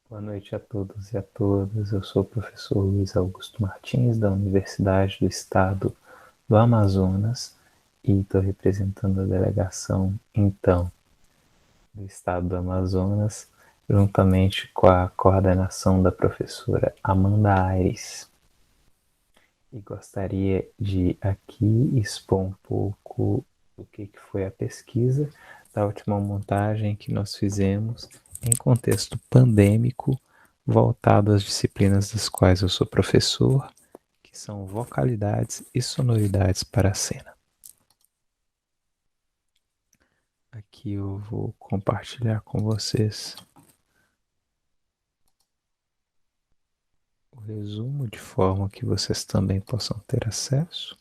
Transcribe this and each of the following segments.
Boa noite a todos e a todas. Eu sou o professor Luiz Augusto Martins, da Universidade do Estado do Amazonas, e estou representando a delegação, então, do Estado do Amazonas, juntamente com a coordenação da professora Amanda Aires. E gostaria de aqui expor um pouco do que foi a pesquisa da última montagem que nós fizemos em contexto pandêmico, voltado às disciplinas das quais eu sou professor, que são vocalidades e sonoridades para a cena. Aqui eu vou compartilhar com vocês o resumo de forma que vocês também possam ter acesso.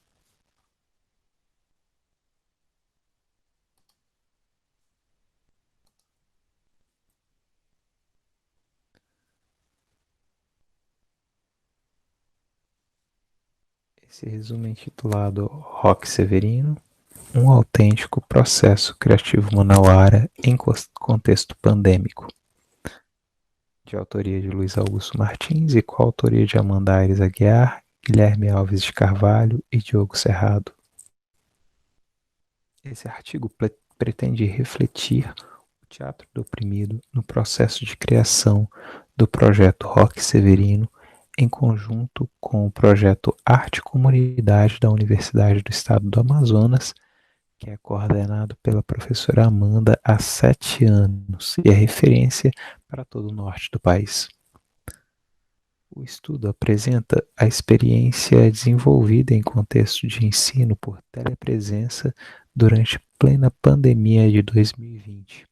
Esse resumo é intitulado Rock Severino, um autêntico processo criativo manauara em contexto pandêmico, de autoria de Luiz Augusto Martins e coautoria de Amanda Aires Aguiar, Guilherme Alves de Carvalho e Diogo Cerrado. Esse artigo pretende refletir o teatro do oprimido no processo de criação do projeto Rock Severino, em conjunto com o projeto Arte e Comunidade da Universidade do Estado do Amazonas, que é coordenado pela professora Amanda há 7 anos e é referência para todo o norte do país. O estudo apresenta a experiência desenvolvida em contexto de ensino por telepresença durante plena pandemia de 2020.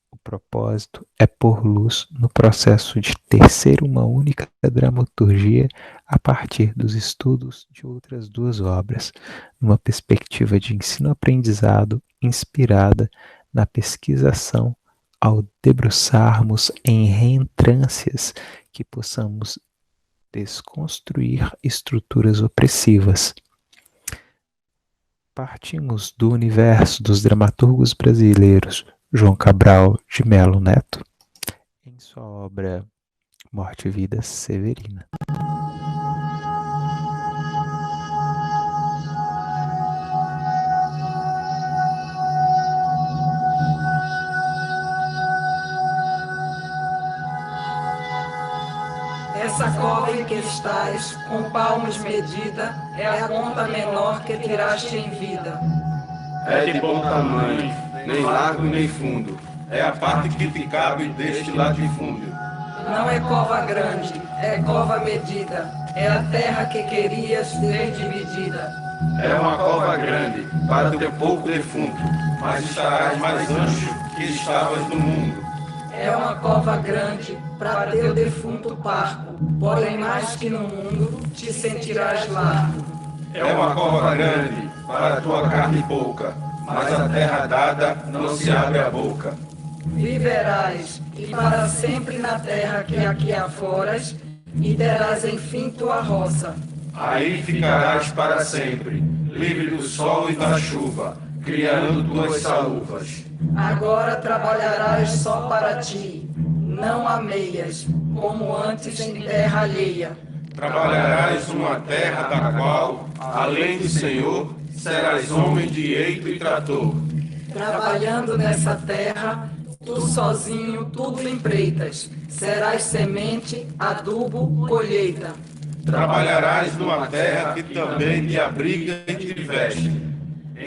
O propósito é pôr luz no processo de tecer uma única dramaturgia a partir dos estudos de outras 2 obras, numa perspectiva de ensino-aprendizado inspirada na pesquisação, ao debruçarmos em reentrâncias que possamos desconstruir estruturas opressivas. Partimos do universo dos dramaturgos brasileiros João Cabral de Melo Neto, em sua obra Morte e Vida Severina. Essa cova em que estás, com palmos medida, é a conta menor que tiraste em vida. É de bom tamanho, nem largo nem fundo, é a parte que te cabe deste latifúndio. Não é cova grande, é cova medida, é a terra que querias ter dividida. É uma cova grande, para teu pouco defunto, mas estarás mais ancho que estavas no mundo. É uma cova grande, para teu defunto parco, porém mais que no mundo te sentirás largo. É uma cova grande, para tua carne pouca, mas a terra dada não se abre a boca. Viverás, e para sempre na terra que aqui aforas, e terás enfim tua roça. Aí ficarás para sempre, livre do sol e da chuva, criando tuas saluvas. Agora trabalharás só para ti, não a meias, como antes em terra alheia. Trabalharás numa terra da qual, além do Senhor, serás homem de eito e trator. Trabalhando nessa terra, tu sozinho tudo empreitas, serás semente, adubo, colheita. Trabalharás numa terra que também te abriga e te veste,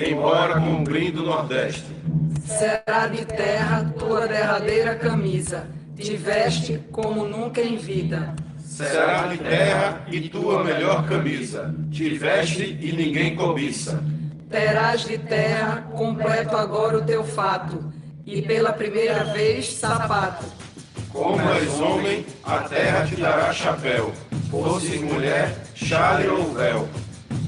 embora cumprindo o Nordeste. Será de terra tua derradeira camisa, te veste como nunca em vida. Será de terra e tua melhor camisa, te veste e ninguém cobiça. Terás de terra completo agora o teu fato, e pela primeira vez sapato. Como és homem, a terra te dará chapéu, fosse mulher, chale ou véu.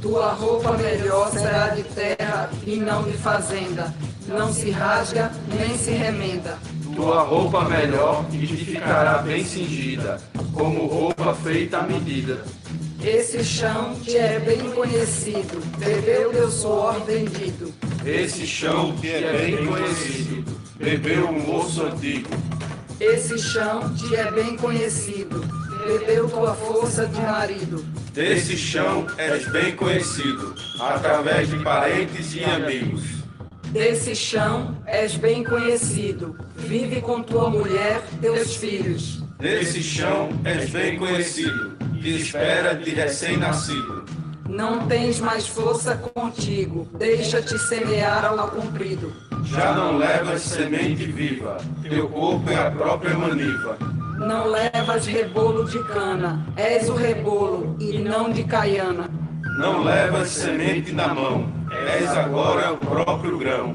Tua roupa melhor será de terra e não de fazenda, não se rasga nem se remenda. Tua roupa melhor e te ficará bem cingida, como roupa feita à medida. Esse chão te é bem conhecido, bebeu teu suor vendido. Esse chão te é bem conhecido, bebeu um moço antigo. Esse chão te é bem conhecido, perdeu tua força de marido. Desse chão és bem conhecido, através de parentes e amigos. Desse chão és bem conhecido, vive com tua mulher, teus filhos. Desse chão és bem conhecido, te espera de recém-nascido. Não tens mais força contigo, deixa-te semear ao comprido. Já não levas semente viva, teu corpo é a própria maniva. Não levas rebolo de cana, és o rebolo e não de caiana. Não levas semente na mão, és agora o próprio grão.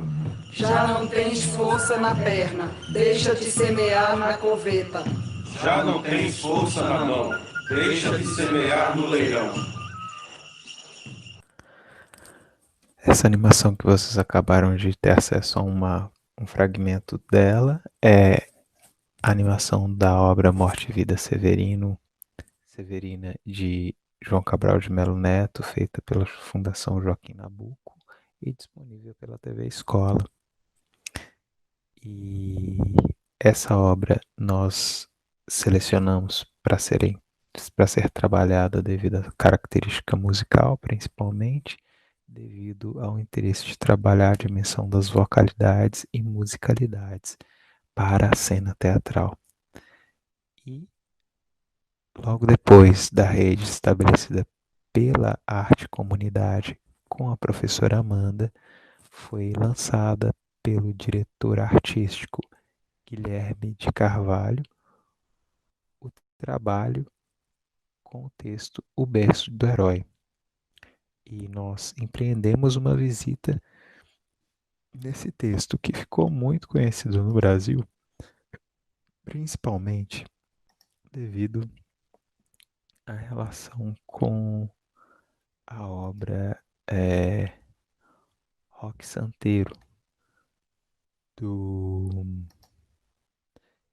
Já não tens força na perna, deixa-te semear na coveta. Já não tens força na mão, deixa-te semear no leirão. Essa animação que vocês acabaram de ter acesso a um fragmento dela é a animação da obra Morte e Vida Severina de João Cabral de Melo Neto, feita pela Fundação Joaquim Nabuco e disponível pela TV Escola. E essa obra nós selecionamos para ser trabalhada devido à característica musical, principalmente, devido ao interesse de trabalhar a dimensão das vocalidades e musicalidades para a cena teatral. E logo depois da rede estabelecida pela Arte Comunidade com a professora Amanda, foi lançada pelo diretor artístico Guilherme de Carvalho o trabalho com o texto O Berço do Herói. E nós empreendemos uma visita nesse texto que ficou muito conhecido no Brasil, principalmente devido à relação com a obra Roque Santeiro,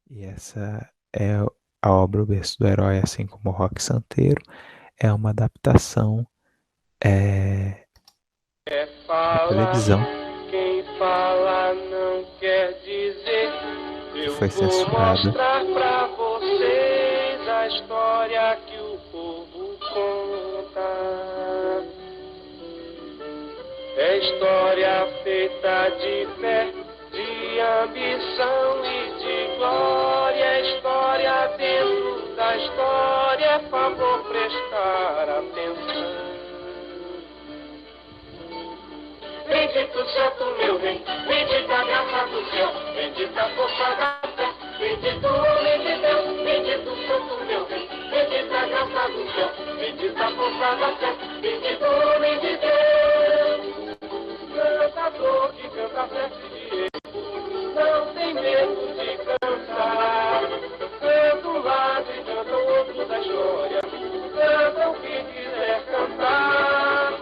e essa é a obra O Berço do Herói, assim como o Roque Santeiro, é uma adaptação da televisão. Quem fala não quer dizer. Que foi censurada. Vou mostrar pra vocês a história que o povo conta. É história feita de fé, de ambição e de glória. É história dentro da história, é favor prestar atenção. Bendito santo meu rei, bendita a graça do céu, bendita a força da fé, bendito o homem de Deus, bendito santo meu rei, bendita a graça do céu, bendita a força da fé, bendito o homem de Deus. Cantador que canta prece de erro, não tem medo de cantar. Canta um lado e canta o outro da história, canta o que quiser cantar.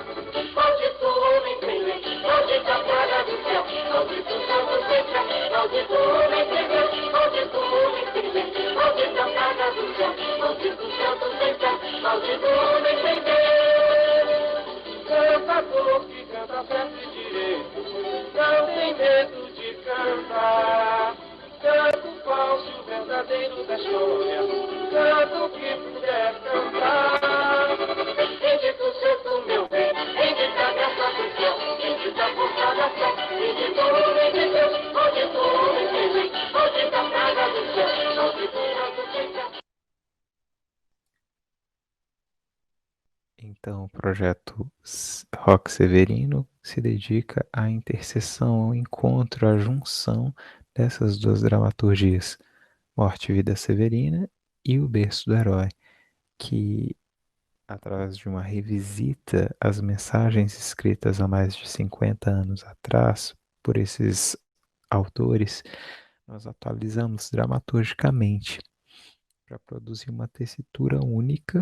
Maldito homem sem lei, maldita praga do céu, maldito santo sem fé, maldito homem sem Deus, maldito homem sem lei, maldita praga do céu, maldito santo sem fé, maldito homem sem Deus. Cantador que canta prece direito, não tem medo de cantar. Canta o falso e o verdadeiro da história, canta o que puder cantar. Bendito santo meu bem, bendita a graça do céu, bendita a força da fé, bendito o homem de Deus, maldito o homem sem lei, maldita a praga do céu, maldito o santo sem fé. Então, o projeto Roque Severino se dedica à interseção, ao encontro, à junção dessas duas dramaturgias, Morte e Vida Severina e O Berço do Herói, que, através de uma revisita às mensagens escritas há mais de 50 anos atrás por esses autores, nós atualizamos dramaturgicamente para produzir uma tessitura única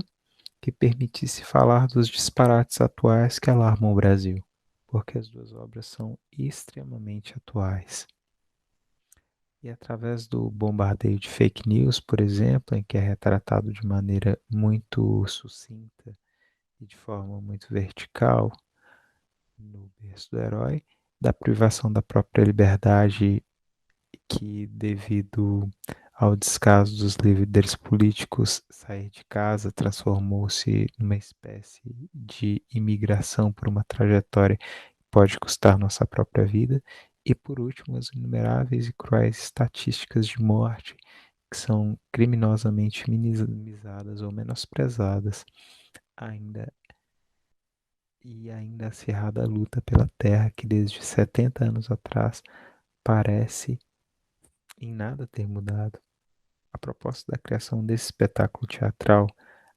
que permitisse falar dos disparates atuais que alarmam o Brasil, porque as duas obras são extremamente atuais. E através do bombardeio de fake news, por exemplo, em que é retratado de maneira muito sucinta e de forma muito vertical no Berço do Herói, da privação da própria liberdade que, devido ao descaso dos líderes políticos, sair de casa transformou-se numa espécie de imigração por uma trajetória que pode custar nossa própria vida. E, por último, as inumeráveis e cruéis estatísticas de morte que são criminosamente minimizadas ou menosprezadas, ainda acirrada a luta pela terra que desde 70 anos atrás parece em nada ter mudado. A proposta da criação desse espetáculo teatral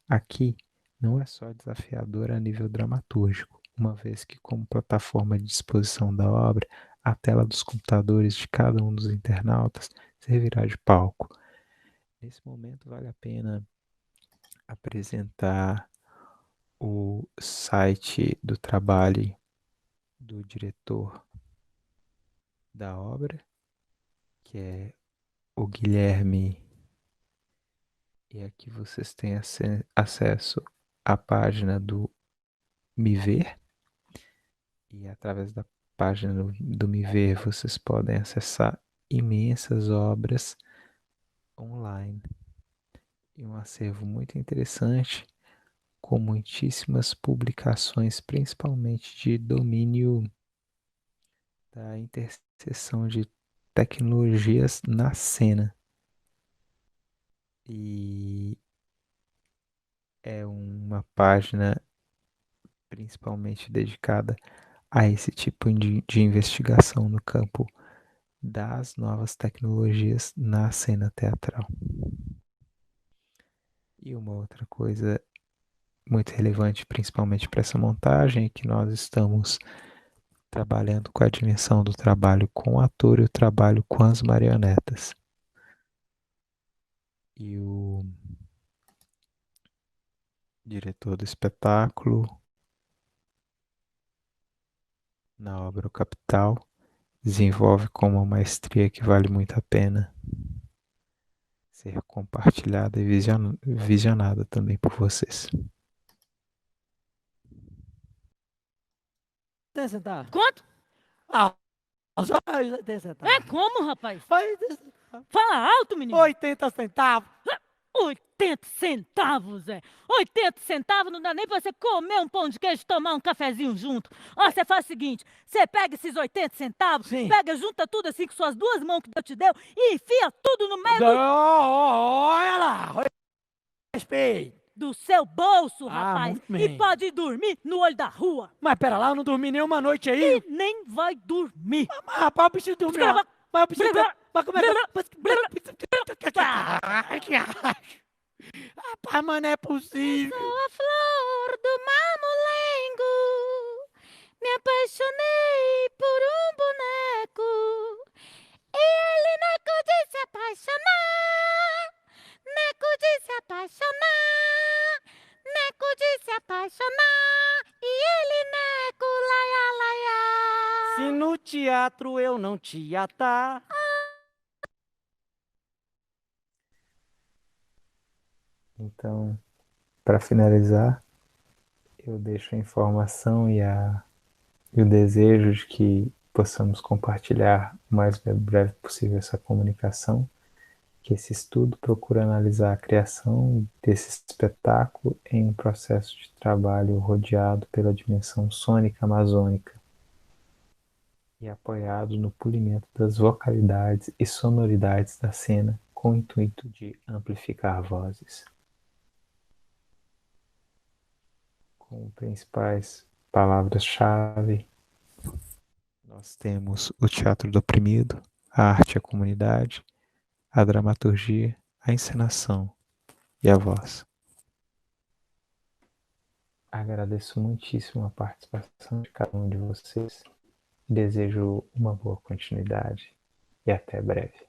aqui não é só desafiadora a nível dramatúrgico, uma vez que, como plataforma de disposição da obra, a tela dos computadores de cada um dos internautas servirá de palco. Nesse momento, vale a pena apresentar o site do trabalho do diretor da obra, que é o Guilherme, e aqui vocês têm acesso à página do Me Ver, e através da página do Me Ver vocês podem acessar imensas obras online e um acervo muito interessante com muitíssimas publicações, principalmente de domínio da interseção de tecnologias na cena. E é uma página principalmente dedicada a esse tipo de investigação no campo das novas tecnologias na cena teatral. E uma outra coisa muito relevante, principalmente para essa montagem, é que nós estamos trabalhando com a dimensão do trabalho com o ator e o trabalho com as marionetas. E o diretor do espetáculo, na obra O Capital, desenvolve com uma maestria que vale muito a pena ser compartilhada e visionada também por vocês. Tem centavo? Quanto? Ah, só 80 centavos. É como, rapaz? 80 centavos. Fala alto, menino. 80 centavos. 80 centavos, Zé. 80 centavos não dá nem pra você comer um pão de queijo e tomar um cafezinho junto. Ó, você faz o seguinte, você pega esses 80 centavos, Sim. pega, junta tudo assim com suas duas mãos que Deus te deu e enfia tudo no meio Olha lá. Respeito. do seu bolso, Ah, rapaz. muito E bem. pode dormir no olho da rua. Mas pera lá, eu não dormi nenhuma noite aí. E nem vai dormir. Mas rapaz, eu preciso dormir. ó. Mas eu preciso... Mas como é que... Rapaz, mas não é possível. Sou a flor do mamulengo. Me apaixonei por um boneco. E ele neco de se apaixonar. Neco de se apaixonar. Neco de se apaixonar. E ele neco, laia, laia. Se no teatro eu não te atar... Então, para finalizar, eu deixo a informação e o desejo de que possamos compartilhar o mais breve possível essa comunicação, que esse estudo procura analisar a criação desse espetáculo em um processo de trabalho rodeado pela dimensão sônica amazônica e apoiado no polimento das vocalidades e sonoridades da cena com o intuito de amplificar vozes. Com principais palavras-chave, nós temos o teatro do oprimido, a arte e a comunidade, a dramaturgia, a encenação e a voz. Agradeço muitíssimo a participação de cada um de vocês. Desejo uma boa continuidade e até breve.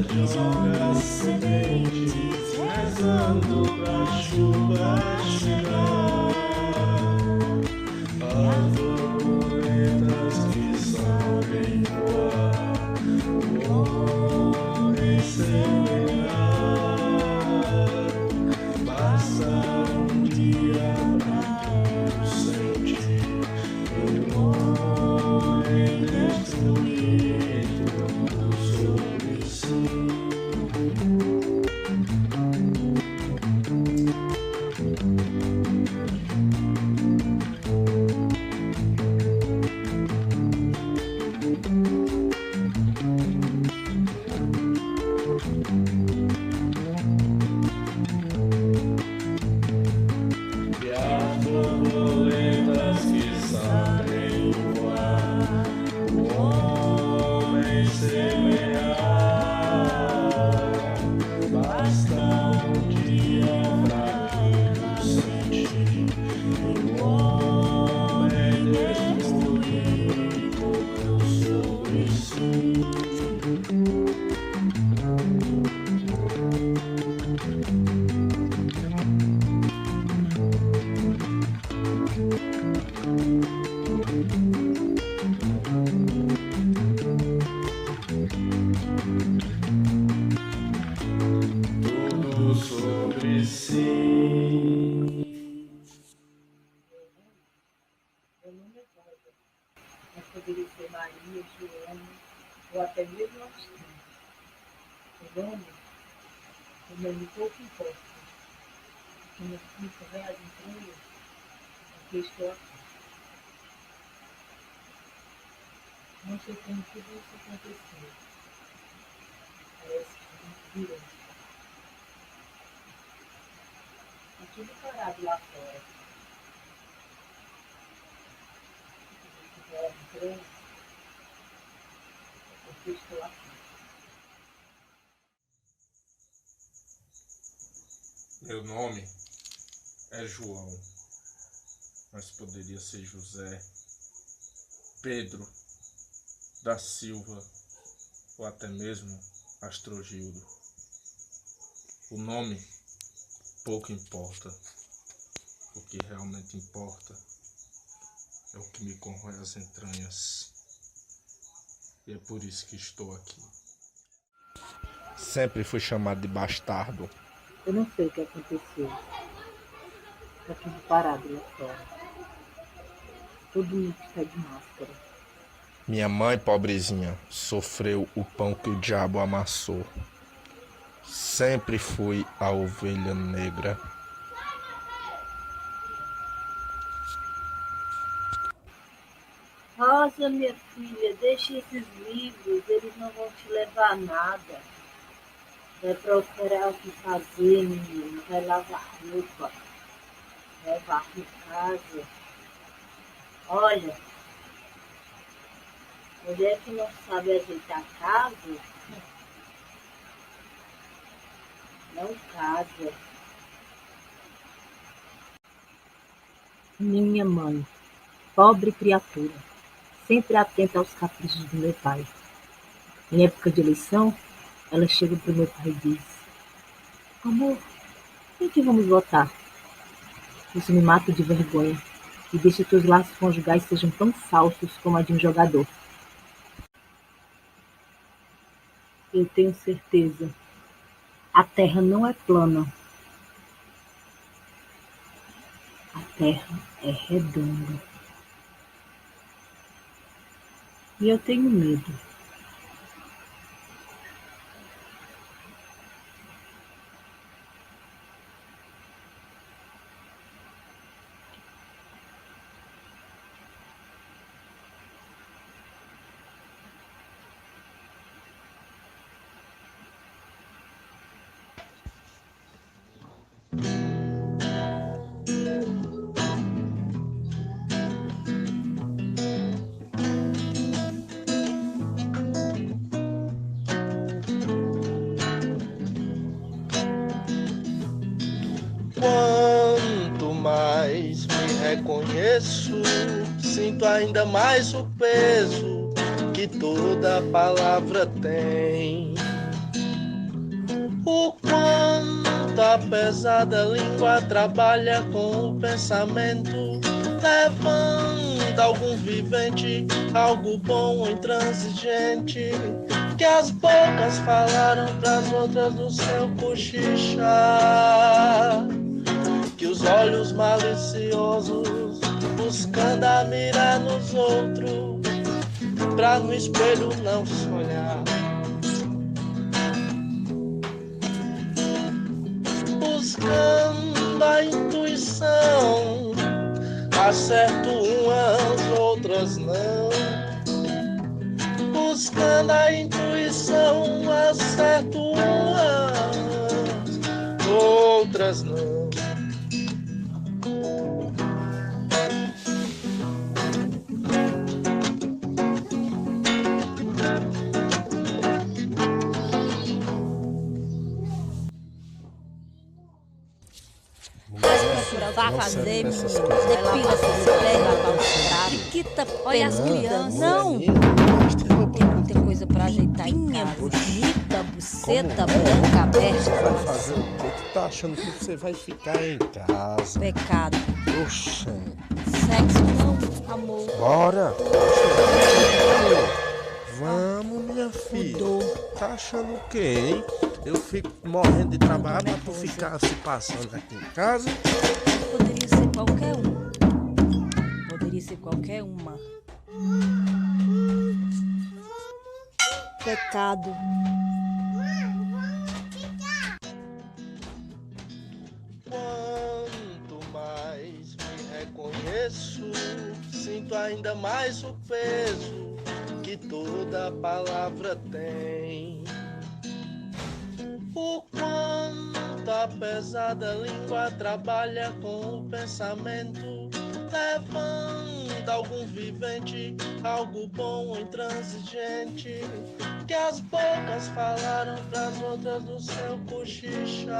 joga sementes, rezando pra chuva chegar. As borboletas que sabem voar, o homem semear. Passa dia pra tudo sentir, o homem destruir tudo sobre si. E as borboletas que sabem voar, o homem semear. Basta dia pra tudo sentir, o homem destruir tudo sobre si. Tudo sobre si. Mas poderia ser Maria, Joana, ou até mesmo Agostinho. O nome pouco importa. Quando eu fico reais entrando, aqui estou aqui. Não sei como tudo isso aconteceu. Parece que virou. Está tudo parado lá fora. Reais entrando, porque estou aqui. Meu nome é João, mas poderia ser José, Pedro da Silva ou até mesmo Astrogildo. O nome pouco importa. O que realmente importa é o que me corrói as entranhas. E é por isso que estou aqui. Sempre fui chamado de bastardo. Eu não sei o que aconteceu. Está tudo parado lá fora. Todo mundo está de máscara. Minha mãe, pobrezinha, sofreu o pão que o diabo amassou. Sempre fui a ovelha negra. Rosa, minha filha, deixa esses livros, eles não vão te levar a nada. Vai procurar o que fazer, menina. Vai lavar roupa. Vai varrer casa. Olha, mulher que não sabe ajeitar a casa, não casa. Minha mãe, pobre criatura, sempre atenta aos caprichos do meu pai. Em época de eleição, ela chega para o meu pai e diz: amor, em que vamos votar? Isso me mata de vergonha e deixa que os laços conjugais sejam tão falsos como a de um jogador. Eu tenho certeza, a Terra não é plana. A Terra é redonda. E eu tenho medo. Quanto mais me reconheço, sinto ainda mais o peso que toda palavra tem. Quanta pesada língua trabalha com o pensamento, levanta algum vivente, algo bom, intransigente, que as bocas falaram pras outras do seu cochichar, que os olhos maliciosos buscando a mirar nos outros, pra no espelho não se olhar. Buscando a intuição, acerto umas, outras não. Buscando a intuição, acerto umas, outras não. Vá fazer, menino. Depila seus pés, lavar os pratos. Quita, olha as crianças. Não! Tem muita coisa pra ajeitar em casa. Bonita, buceta, branca, aberta. Vai fazer o quê? Tu tá achando que você vai ficar em casa? Pecado. Oxa. Sexo não, amor. Bora! Vamos, minha filha. Mudou. Tá achando o quê, hein? Eu fico morrendo de trabalho pra tu ficar se passando aqui em casa. Poderia ser qualquer um. Poderia ser qualquer uma. Pecado. Quanto mais me reconheço, sinto ainda mais o peso que toda palavra tem. O quanto a pesada língua trabalha com o pensamento, levanta algum vivente, algo bom, intransigente, que as bocas falaram pras outras do seu cochichar,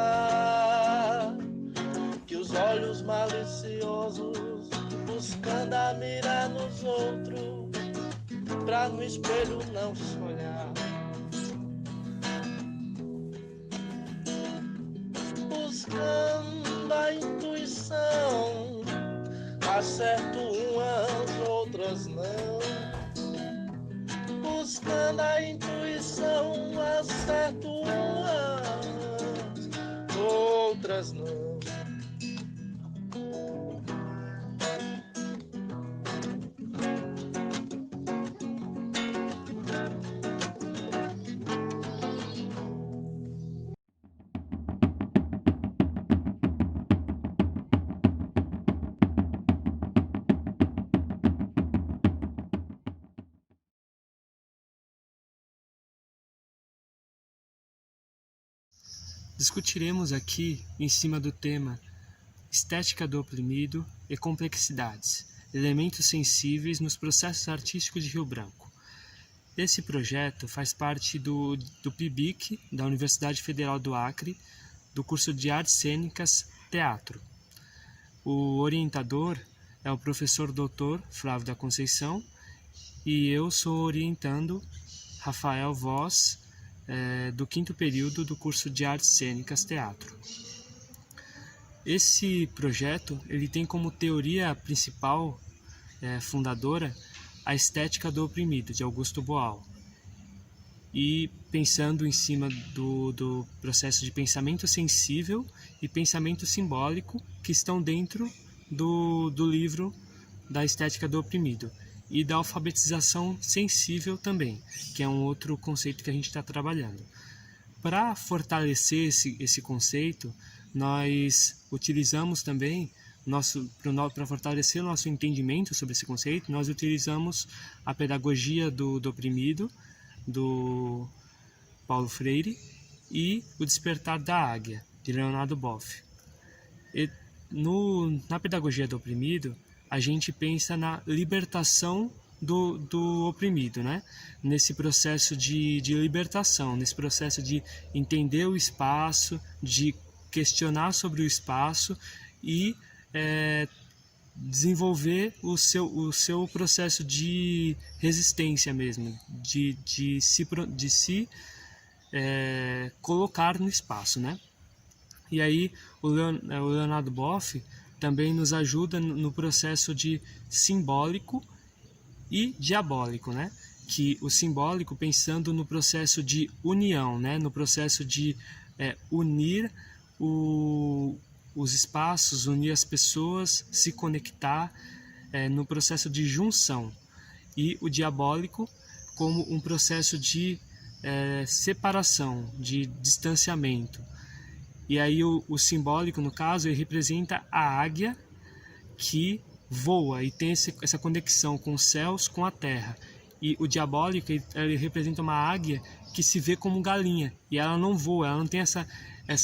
que os olhos maliciosos buscando a mirar nos outros, pra no espelho não se olhar. Buscando a intuição, acerto umas, outras não. Buscando a intuição, acerto umas, outras não. Discutiremos aqui em cima do tema Estética do Oprimido e Complexidades, elementos sensíveis nos processos artísticos de Rio Branco. Esse projeto faz parte do PIBIC, da Universidade Federal do Acre, do curso de Artes Cênicas Teatro. O orientador é o professor Dr. Flávio da Conceição e eu sou orientando Rafael Voz, do 5º período do curso de Artes Cênicas Teatro. Esse projeto ele tem como teoria principal, fundadora, a Estética do Oprimido, de Augusto Boal. E pensando em cima do processo de pensamento sensível e pensamento simbólico que estão dentro do livro da Estética do Oprimido. E da alfabetização sensível também, que é um outro conceito que a gente está trabalhando. Para fortalecer esse conceito, nós utilizamos também, para fortalecer o nosso entendimento sobre esse conceito, nós utilizamos a pedagogia do oprimido, do Paulo Freire, e o Despertar da Águia, de Leonardo Boff. Na pedagogia do oprimido, a gente pensa na libertação do oprimido, né? Nesse processo de libertação, nesse processo de entender o espaço, de questionar sobre o espaço e desenvolver o seu processo de resistência mesmo, de se colocar no espaço, né? E aí o Leonardo Boff também nos ajuda no processo de simbólico e diabólico, né? Que o simbólico pensando no processo de união, né? No processo de unir os espaços, unir as pessoas, se conectar no processo de junção. E o diabólico como um processo de separação, de distanciamento. E aí o simbólico, no caso, ele representa a águia que voa e tem essa conexão com os céus, com a terra. E o diabólico, ele representa uma águia que se vê como galinha. E ela não voa, ela não tem essa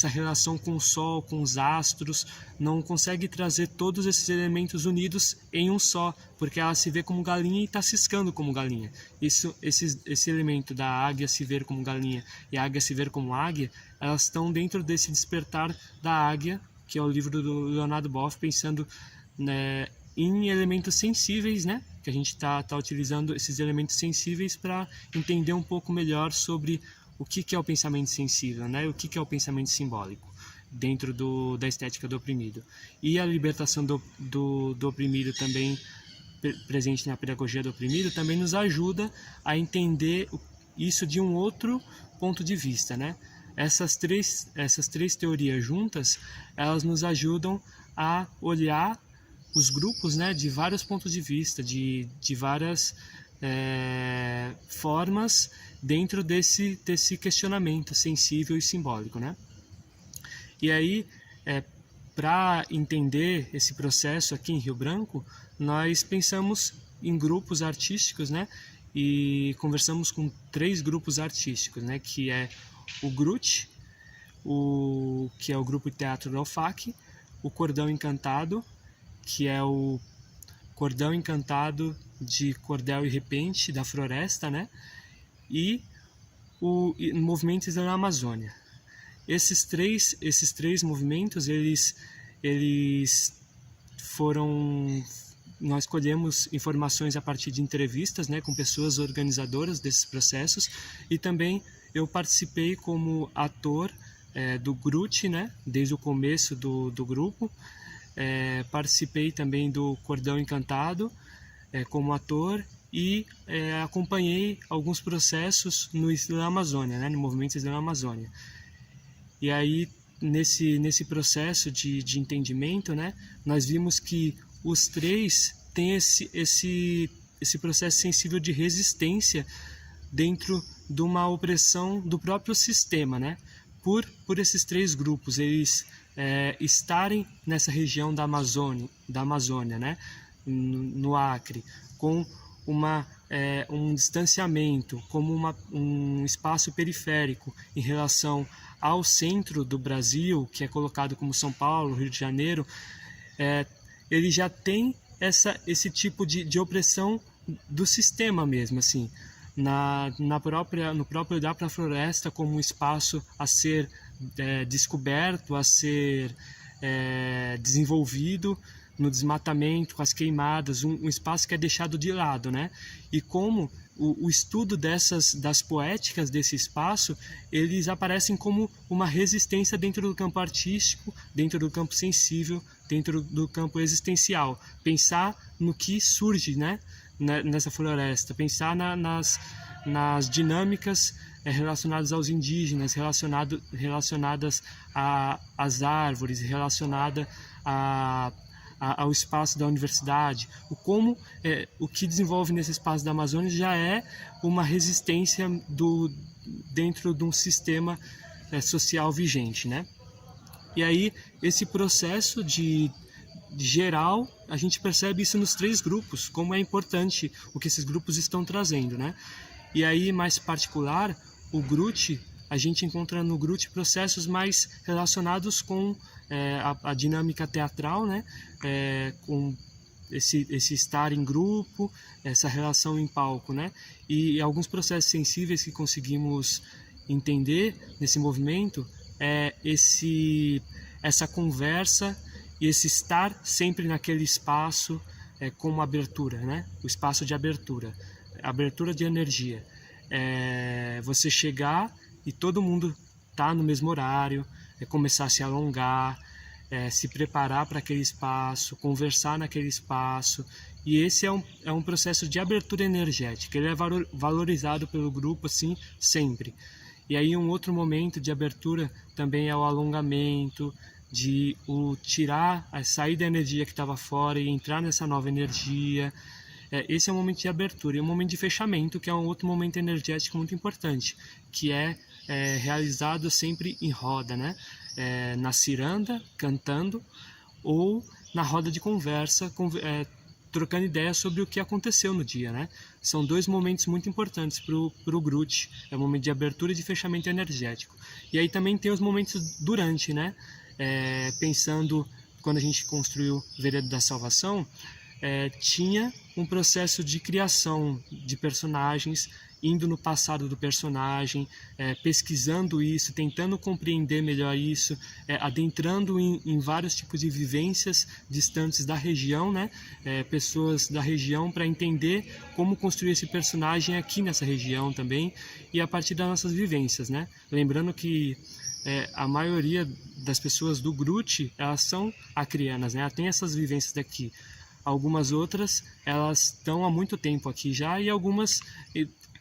relação com o sol, com os astros, não consegue trazer todos esses elementos unidos em um só, porque ela se vê como galinha e está ciscando como galinha. Esse elemento da águia se ver como galinha e a águia se ver como águia, elas estão dentro desse despertar da águia, que é o livro do Leonardo Boff, pensando, né, em elementos sensíveis, né? Que a gente está utilizando esses elementos sensíveis para entender um pouco melhor sobre o que é o pensamento sensível, né? O que é o pensamento simbólico dentro da estética do oprimido. E a libertação do oprimido também, presente na pedagogia do oprimido, também nos ajuda a entender isso de um outro ponto de vista, né? Essas três teorias juntas, elas nos ajudam a olhar os grupos, né, de vários pontos de vista, de várias formas dentro desse questionamento sensível e simbólico, né? E aí, para entender esse processo aqui em Rio Branco, nós pensamos em grupos artísticos, né? E conversamos com 3 grupos artísticos, né? Que é o GRUT, que é o Grupo de Teatro da UFAC, o Cordão Encantado, que é o Cordão Encantado de Cordel e Repente da Floresta, né? E o Movimento da Amazônia. Esses três movimentos, eles foram... Nós colhemos informações a partir de entrevistas, né, com pessoas organizadoras desses processos, e também eu participei como ator do GRUT, né, desde o começo do grupo. Participei também do Cordão Encantado como ator e acompanhei alguns processos no Islã Amazônia, né, no movimento Islã Amazônia. E aí, nesse processo de entendimento, né, nós vimos que os 3 têm esse processo sensível de resistência dentro de uma opressão do próprio sistema, né? Por esses 3 grupos, eles estarem nessa região da Amazônia, né? No Acre, com um distanciamento, como um espaço periférico em relação ao centro do Brasil, que é colocado como São Paulo, Rio de Janeiro, ele já tem esse tipo de opressão do sistema mesmo, assim, no próprio olhar para a floresta como um espaço a ser descoberto, a ser desenvolvido no desmatamento, com as queimadas, um espaço que é deixado de lado, né? E como o estudo das poéticas desse espaço, eles aparecem como uma resistência dentro do campo artístico, dentro do campo sensível, dentro do campo existencial. Pensar no que surge, né, nessa floresta, pensar nas dinâmicas relacionadas aos indígenas, relacionadas às árvores, relacionada ao espaço da universidade, o que desenvolve nesse espaço da Amazônia já é uma resistência dentro de um sistema social vigente, né? E aí, esse processo de geral, a gente percebe isso nos 3 grupos, como é importante o que esses grupos estão trazendo, né? E aí, mais particular, o GRUT, a gente encontra no GRUT processos mais relacionados com a dinâmica teatral, né? Com esse estar em grupo, essa relação em palco, né? E alguns processos sensíveis que conseguimos entender nesse movimento essa conversa e esse estar sempre naquele espaço como abertura, né? O espaço de abertura de energia. Você chegar e todo mundo tá no mesmo horário, começar a se alongar, se preparar para aquele espaço, conversar naquele espaço. E esse é um processo de abertura energética, ele é valorizado pelo grupo assim sempre. E aí um outro momento de abertura também é o alongamento, de sair da energia que estava fora e entrar nessa nova energia. Esse é um momento de abertura. E um momento de fechamento, que é um outro momento energético muito importante, que é realizado sempre em roda, né? Na ciranda, cantando, ou na roda de conversa, trocando ideias sobre o que aconteceu no dia, né? São dois momentos muito importantes para o Grut. É o momento de abertura e de fechamento energético. E aí também tem os momentos durante, né? Pensando, quando a gente construiu o Veredo da Salvação, tinha um processo de criação de personagens, indo no passado do personagem, pesquisando isso, tentando compreender melhor isso, adentrando em vários tipos de vivências distantes da região, né? Pessoas da região, para entender como construir esse personagem aqui nessa região também, e a partir das nossas vivências, né? Lembrando que a maioria das pessoas do Grut, elas são acrianas, né? Elas têm essas vivências daqui. Algumas outras, elas estão há muito tempo aqui já, e algumas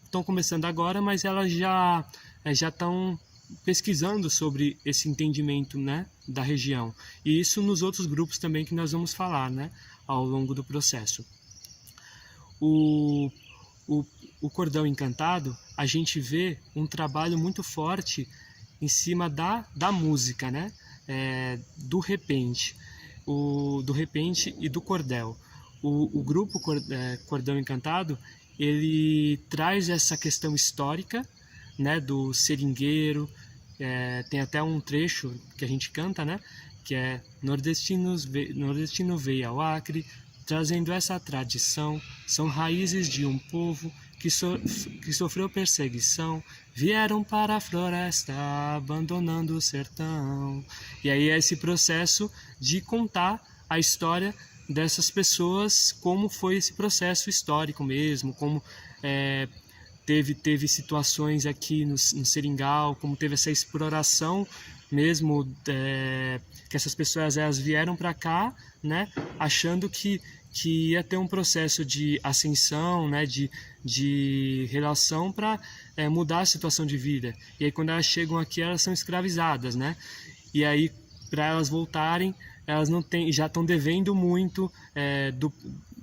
estão começando agora, mas elas já estão pesquisando sobre esse entendimento, né, da região. E isso nos outros grupos também que nós vamos falar, né, ao longo do processo. O Cordão Encantado, a gente vê um trabalho muito forte em cima da música, né, do repente. Do repente e do cordel. O grupo Cordão Encantado, ele traz essa questão histórica, né, do seringueiro. Tem até um trecho que a gente canta, né, que é nordestino veio ao Acre, trazendo essa tradição, são raízes de um povo que sofreu perseguição, vieram para a floresta, abandonando o sertão. E aí é esse processo de contar a história dessas pessoas, como foi esse processo histórico mesmo, como teve situações aqui no Seringal, como teve essa exploração mesmo, que essas pessoas elas vieram para cá, né, achando que ia ter um processo de ascensão, né, de relação para mudar a situação de vida. E aí quando elas chegam aqui, elas são escravizadas, né? E aí para elas voltarem, elas já estão devendo muito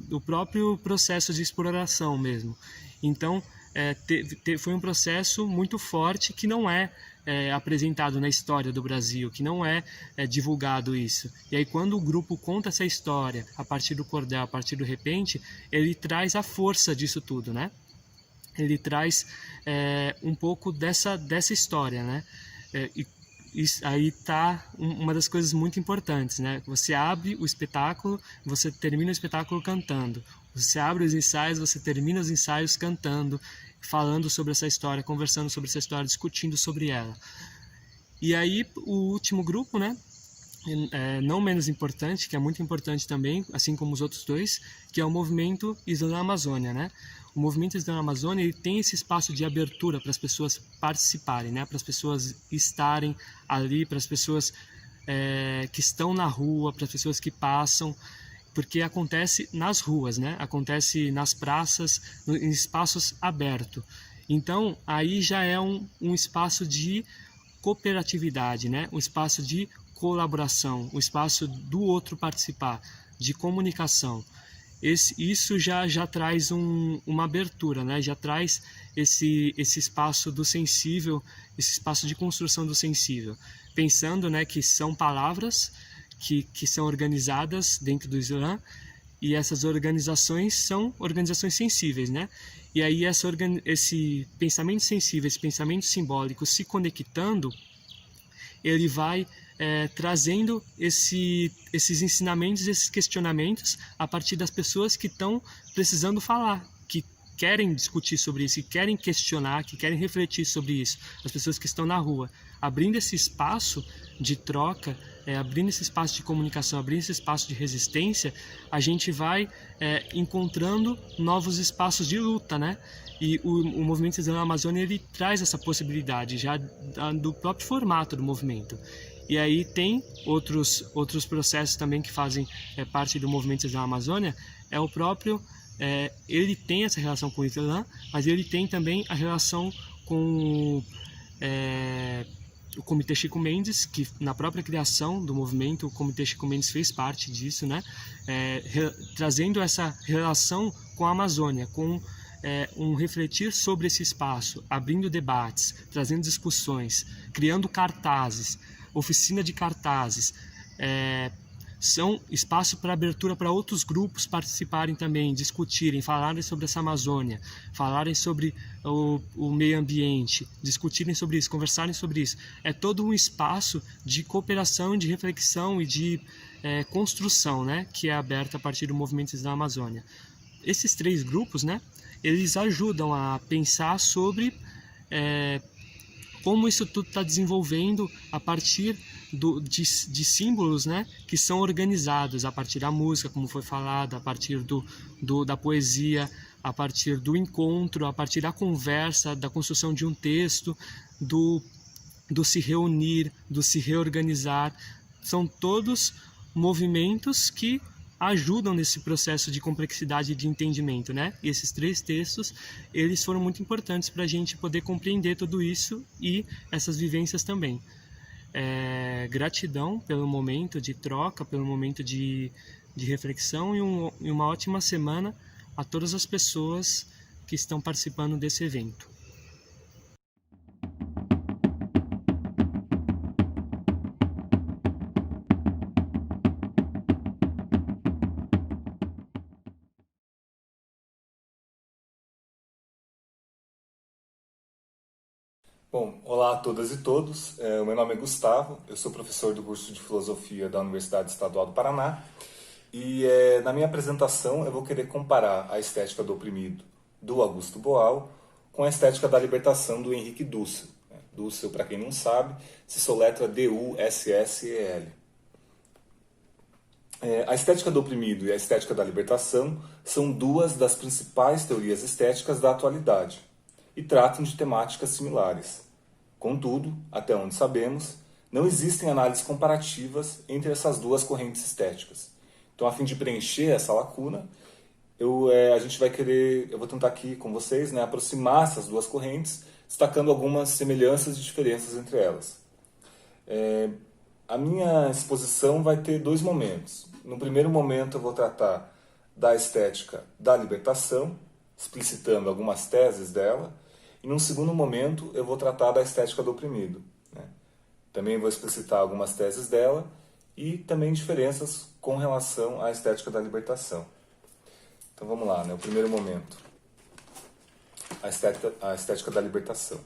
do próprio processo de exploração mesmo. Então foi um processo muito forte que não é apresentado na história do Brasil, que não é divulgado isso. E aí quando o grupo conta essa história a partir do cordel, a partir do repente, ele traz a força disso tudo, né? Ele traz um pouco dessa história, né? Aí está uma das coisas muito importantes, né? Você abre o espetáculo, você termina o espetáculo cantando. Você abre os ensaios, você termina os ensaios cantando, falando sobre essa história, conversando sobre essa história, discutindo sobre ela. E aí o último grupo, né? Não menos importante, que é muito importante também, assim como os outros dois, que é o movimento Islã Amazônia, né? O movimento Islã Amazônia, ele tem esse espaço de abertura para as pessoas participarem, né? Para as pessoas estarem ali, para as pessoas que estão na rua, para as pessoas que passam, porque acontece nas ruas, né? Acontece nas praças, em espaços abertos. Então, aí já é um espaço de cooperatividade, né? Um espaço de colaboração, um espaço do outro participar, de comunicação. Isso já traz uma abertura, né? Já traz esse espaço do sensível, esse espaço de construção do sensível. Pensando, né, que são palavras que são organizadas dentro do Islã, e essas organizações são organizações sensíveis, né? E aí esse pensamento sensível, esse pensamento simbólico se conectando, ele vai trazendo esses ensinamentos, esses questionamentos a partir das pessoas que estão precisando falar, que querem discutir sobre isso, que querem questionar, que querem refletir sobre isso. As pessoas que estão na rua, abrindo esse espaço de troca, abrindo esse espaço de comunicação, abrindo esse espaço de resistência, a gente vai encontrando novos espaços de luta, né? E o movimento Islã Amazônia, ele traz essa possibilidade já do próprio formato do movimento. E aí tem outros processos também que fazem parte do movimento da Amazônia, é o próprio, ele tem essa relação com o Islã, mas ele tem também a relação com o Comitê Chico Mendes, que na própria criação do movimento, o Comitê Chico Mendes fez parte disso, né? Trazendo essa relação com a Amazônia, com um refletir sobre esse espaço, abrindo debates, trazendo discussões, criando cartazes, oficina de cartazes, são espaço para abertura para outros grupos participarem também, discutirem, falarem sobre essa Amazônia, falarem sobre o meio ambiente, discutirem sobre isso, conversarem sobre isso. É todo um espaço de cooperação, de reflexão e de construção, né, que é aberto a partir do movimento da Amazônia. Esses 3 grupos, né, eles ajudam a pensar sobre como isso tudo está desenvolvendo a partir de símbolos, né, que são organizados a partir da música, como foi falado, a partir da poesia, a partir do encontro, a partir da conversa, da construção de um texto, do se reunir, do se reorganizar. São todos movimentos que ajudam nesse processo de complexidade e de entendimento, né? E esses 3 textos, eles foram muito importantes para a gente poder compreender tudo isso e essas vivências também. Gratidão pelo momento de troca, pelo momento de reflexão e uma ótima semana a todas as pessoas que estão participando desse evento. Bom, olá a todas e todos. O meu nome é Gustavo, eu sou professor do curso de Filosofia da Universidade Estadual do Paraná e na minha apresentação eu vou querer comparar a estética do oprimido do Augusto Boal com a estética da libertação do Henrique Dussel. Dussel, para quem não sabe, se soletra D-U-S-S-E-L. A estética do oprimido e a estética da libertação são 2 das principais teorias estéticas da atualidade e tratam de temáticas similares. Contudo, até onde sabemos, não existem análises comparativas entre essas 2 correntes estéticas. Então, a fim de preencher essa lacuna, eu vou tentar aqui com vocês, né, aproximar essas 2 correntes, destacando algumas semelhanças e diferenças entre elas. A minha exposição vai ter 2 momentos. No primeiro momento, eu vou tratar da estética da libertação, explicitando algumas teses dela, e num segundo momento eu vou tratar da estética do oprimido, né? Também vou explicitar algumas teses dela e também diferenças com relação à estética da libertação. Então vamos lá, né? O primeiro momento, a estética da libertação.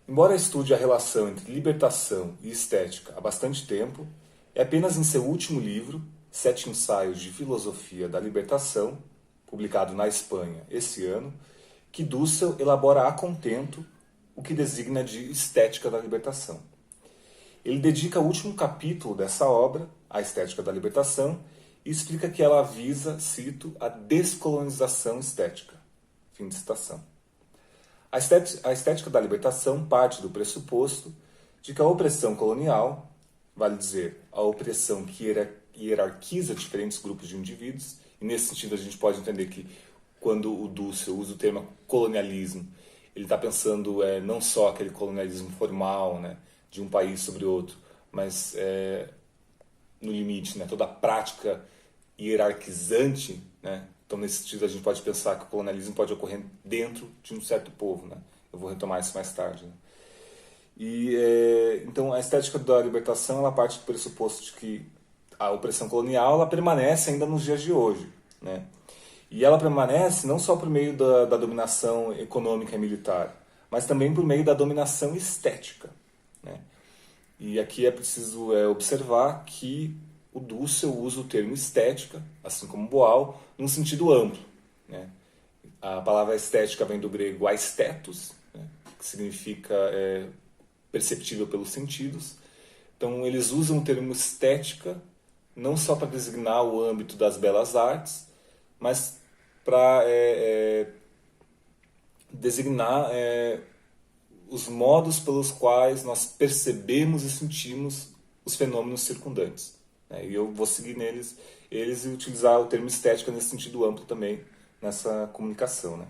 Embora estude a relação entre libertação e estética há bastante tempo, é apenas em seu último livro, 7 ensaios de filosofia da libertação, publicado na Espanha esse ano, que Dussel elabora a contento o que designa de estética da libertação. Ele dedica o último capítulo dessa obra, a estética da libertação, e explica que ela visa, cito, a descolonização estética. Fim de citação. A estética da libertação parte do pressuposto de que a opressão colonial, vale dizer, a opressão que hierarquiza diferentes grupos de indivíduos, e nesse sentido a gente pode entender que quando o Dussel usa o termo colonialismo, ele está pensando não só aquele colonialismo formal, né, de um país sobre outro, mas no limite, né, toda a prática hierarquizante, né? Então nesse sentido a gente pode pensar que o colonialismo pode ocorrer dentro de um certo povo, né? Eu vou retomar isso mais tarde, né? E então a estética da libertação ela parte do pressuposto de que a opressão colonial ela permanece ainda nos dias de hoje, né? E ela permanece não só por meio da dominação econômica e militar, mas também por meio da dominação estética, né? E aqui é preciso observar que o Dussel usa o termo estética, assim como Boal, num sentido amplo, né? A palavra estética vem do grego aesthetos, né, que significa perceptível pelos sentidos. Então eles usam o termo estética não só para designar o âmbito das belas artes, mas para designar os modos pelos quais nós percebemos e sentimos os fenômenos circundantes. E eu vou seguir eles e utilizar o termo estética nesse sentido amplo também, nessa comunicação.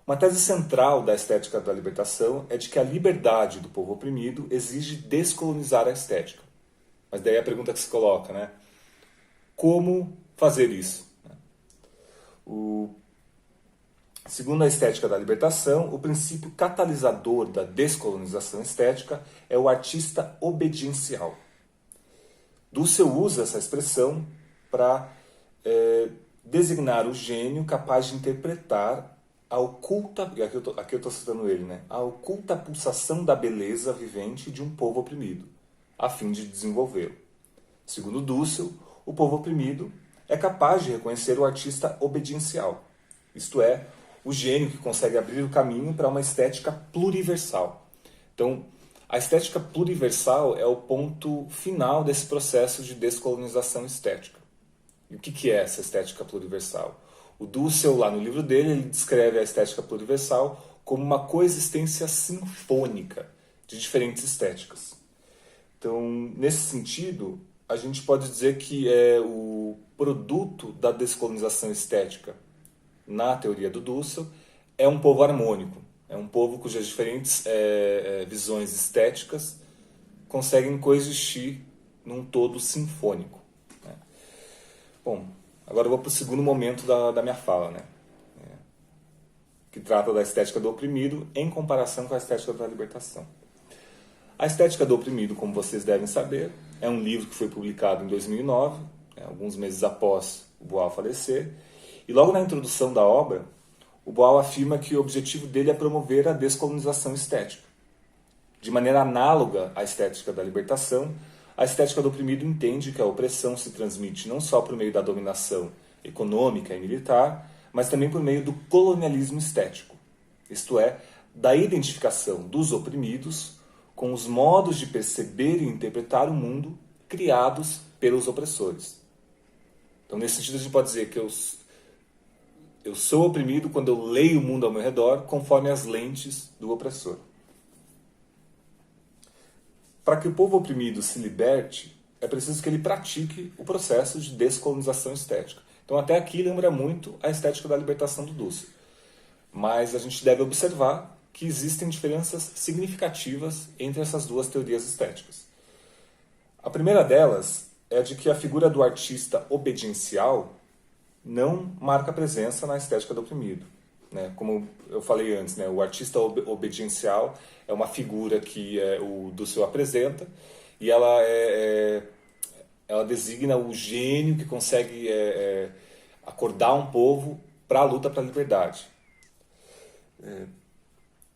Uma tese central da estética da libertação é de que a liberdade do povo oprimido exige descolonizar a estética. Mas daí a pergunta que se coloca, como fazer isso? Segundo a estética da libertação, o princípio catalisador da descolonização estética é o artista obediencial. Dussel usa essa expressão para designar o gênio capaz de interpretar a oculta, aqui eu estou citando ele, a oculta pulsação da beleza vivente de um povo oprimido, a fim de desenvolvê-lo. Segundo Dussel, o povo oprimido é capaz de reconhecer o artista obediencial, isto é, o gênio que consegue abrir o caminho para uma estética pluriversal. Então, a estética pluriversal é o ponto final desse processo de descolonização estética. E o que é essa estética pluriversal? O Dussel, lá no livro dele, ele descreve a estética pluriversal como uma coexistência sinfônica de diferentes estéticas. Então, nesse sentido, a gente pode dizer que o produto da descolonização estética, na teoria do Dussel, é um povo harmônico. É um povo cujas diferentes visões estéticas conseguem coexistir num todo sinfônico. Bom, agora eu vou para o segundo momento da minha fala, que trata da estética do oprimido em comparação com a estética da libertação. A Estética do Oprimido, como vocês devem saber, é um livro que foi publicado em 2009, alguns meses após o Boal falecer, e logo na introdução da obra, o Boal afirma que o objetivo dele é promover a descolonização estética. De maneira análoga à estética da libertação, a estética do oprimido entende que a opressão se transmite não só por meio da dominação econômica e militar, mas também por meio do colonialismo estético, isto é, da identificação dos oprimidos com os modos de perceber e interpretar o mundo criados pelos opressores. Então, nesse sentido, a gente pode dizer que eu sou oprimido quando eu leio o mundo ao meu redor conforme as lentes do opressor. Para que o povo oprimido se liberte, é preciso que ele pratique o processo de descolonização estética. Então, até aqui lembra muito a estética da libertação do Dussel. Mas a gente deve observar que existem diferenças significativas entre essas duas teorias estéticas. A primeira delas é a de que a figura do artista obediencial não marca presença na estética do oprimido. Como eu falei antes, o artista obediencial é uma figura que o Dussel apresenta e ela designa o gênio que consegue acordar um povo para a luta para a liberdade.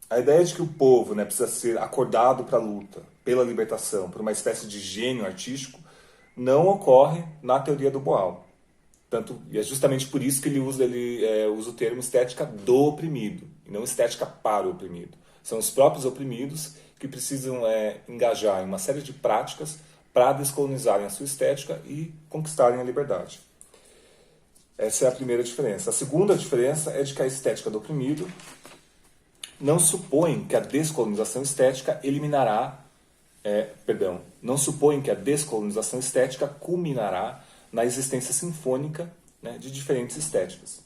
A ideia de que o povo precisa ser acordado para a luta, pela libertação, por uma espécie de gênio artístico, não ocorre na teoria do Boal. E é justamente por isso que ele usa o termo estética do oprimido, e não estética para o oprimido. São os próprios oprimidos que precisam engajar em uma série de práticas para descolonizarem a sua estética e conquistarem a liberdade. Essa é a primeira diferença. A segunda diferença é de que a estética do oprimido não supõe que a descolonização estética não supõe que a descolonização estética culminará na existência sinfônica de diferentes estéticas.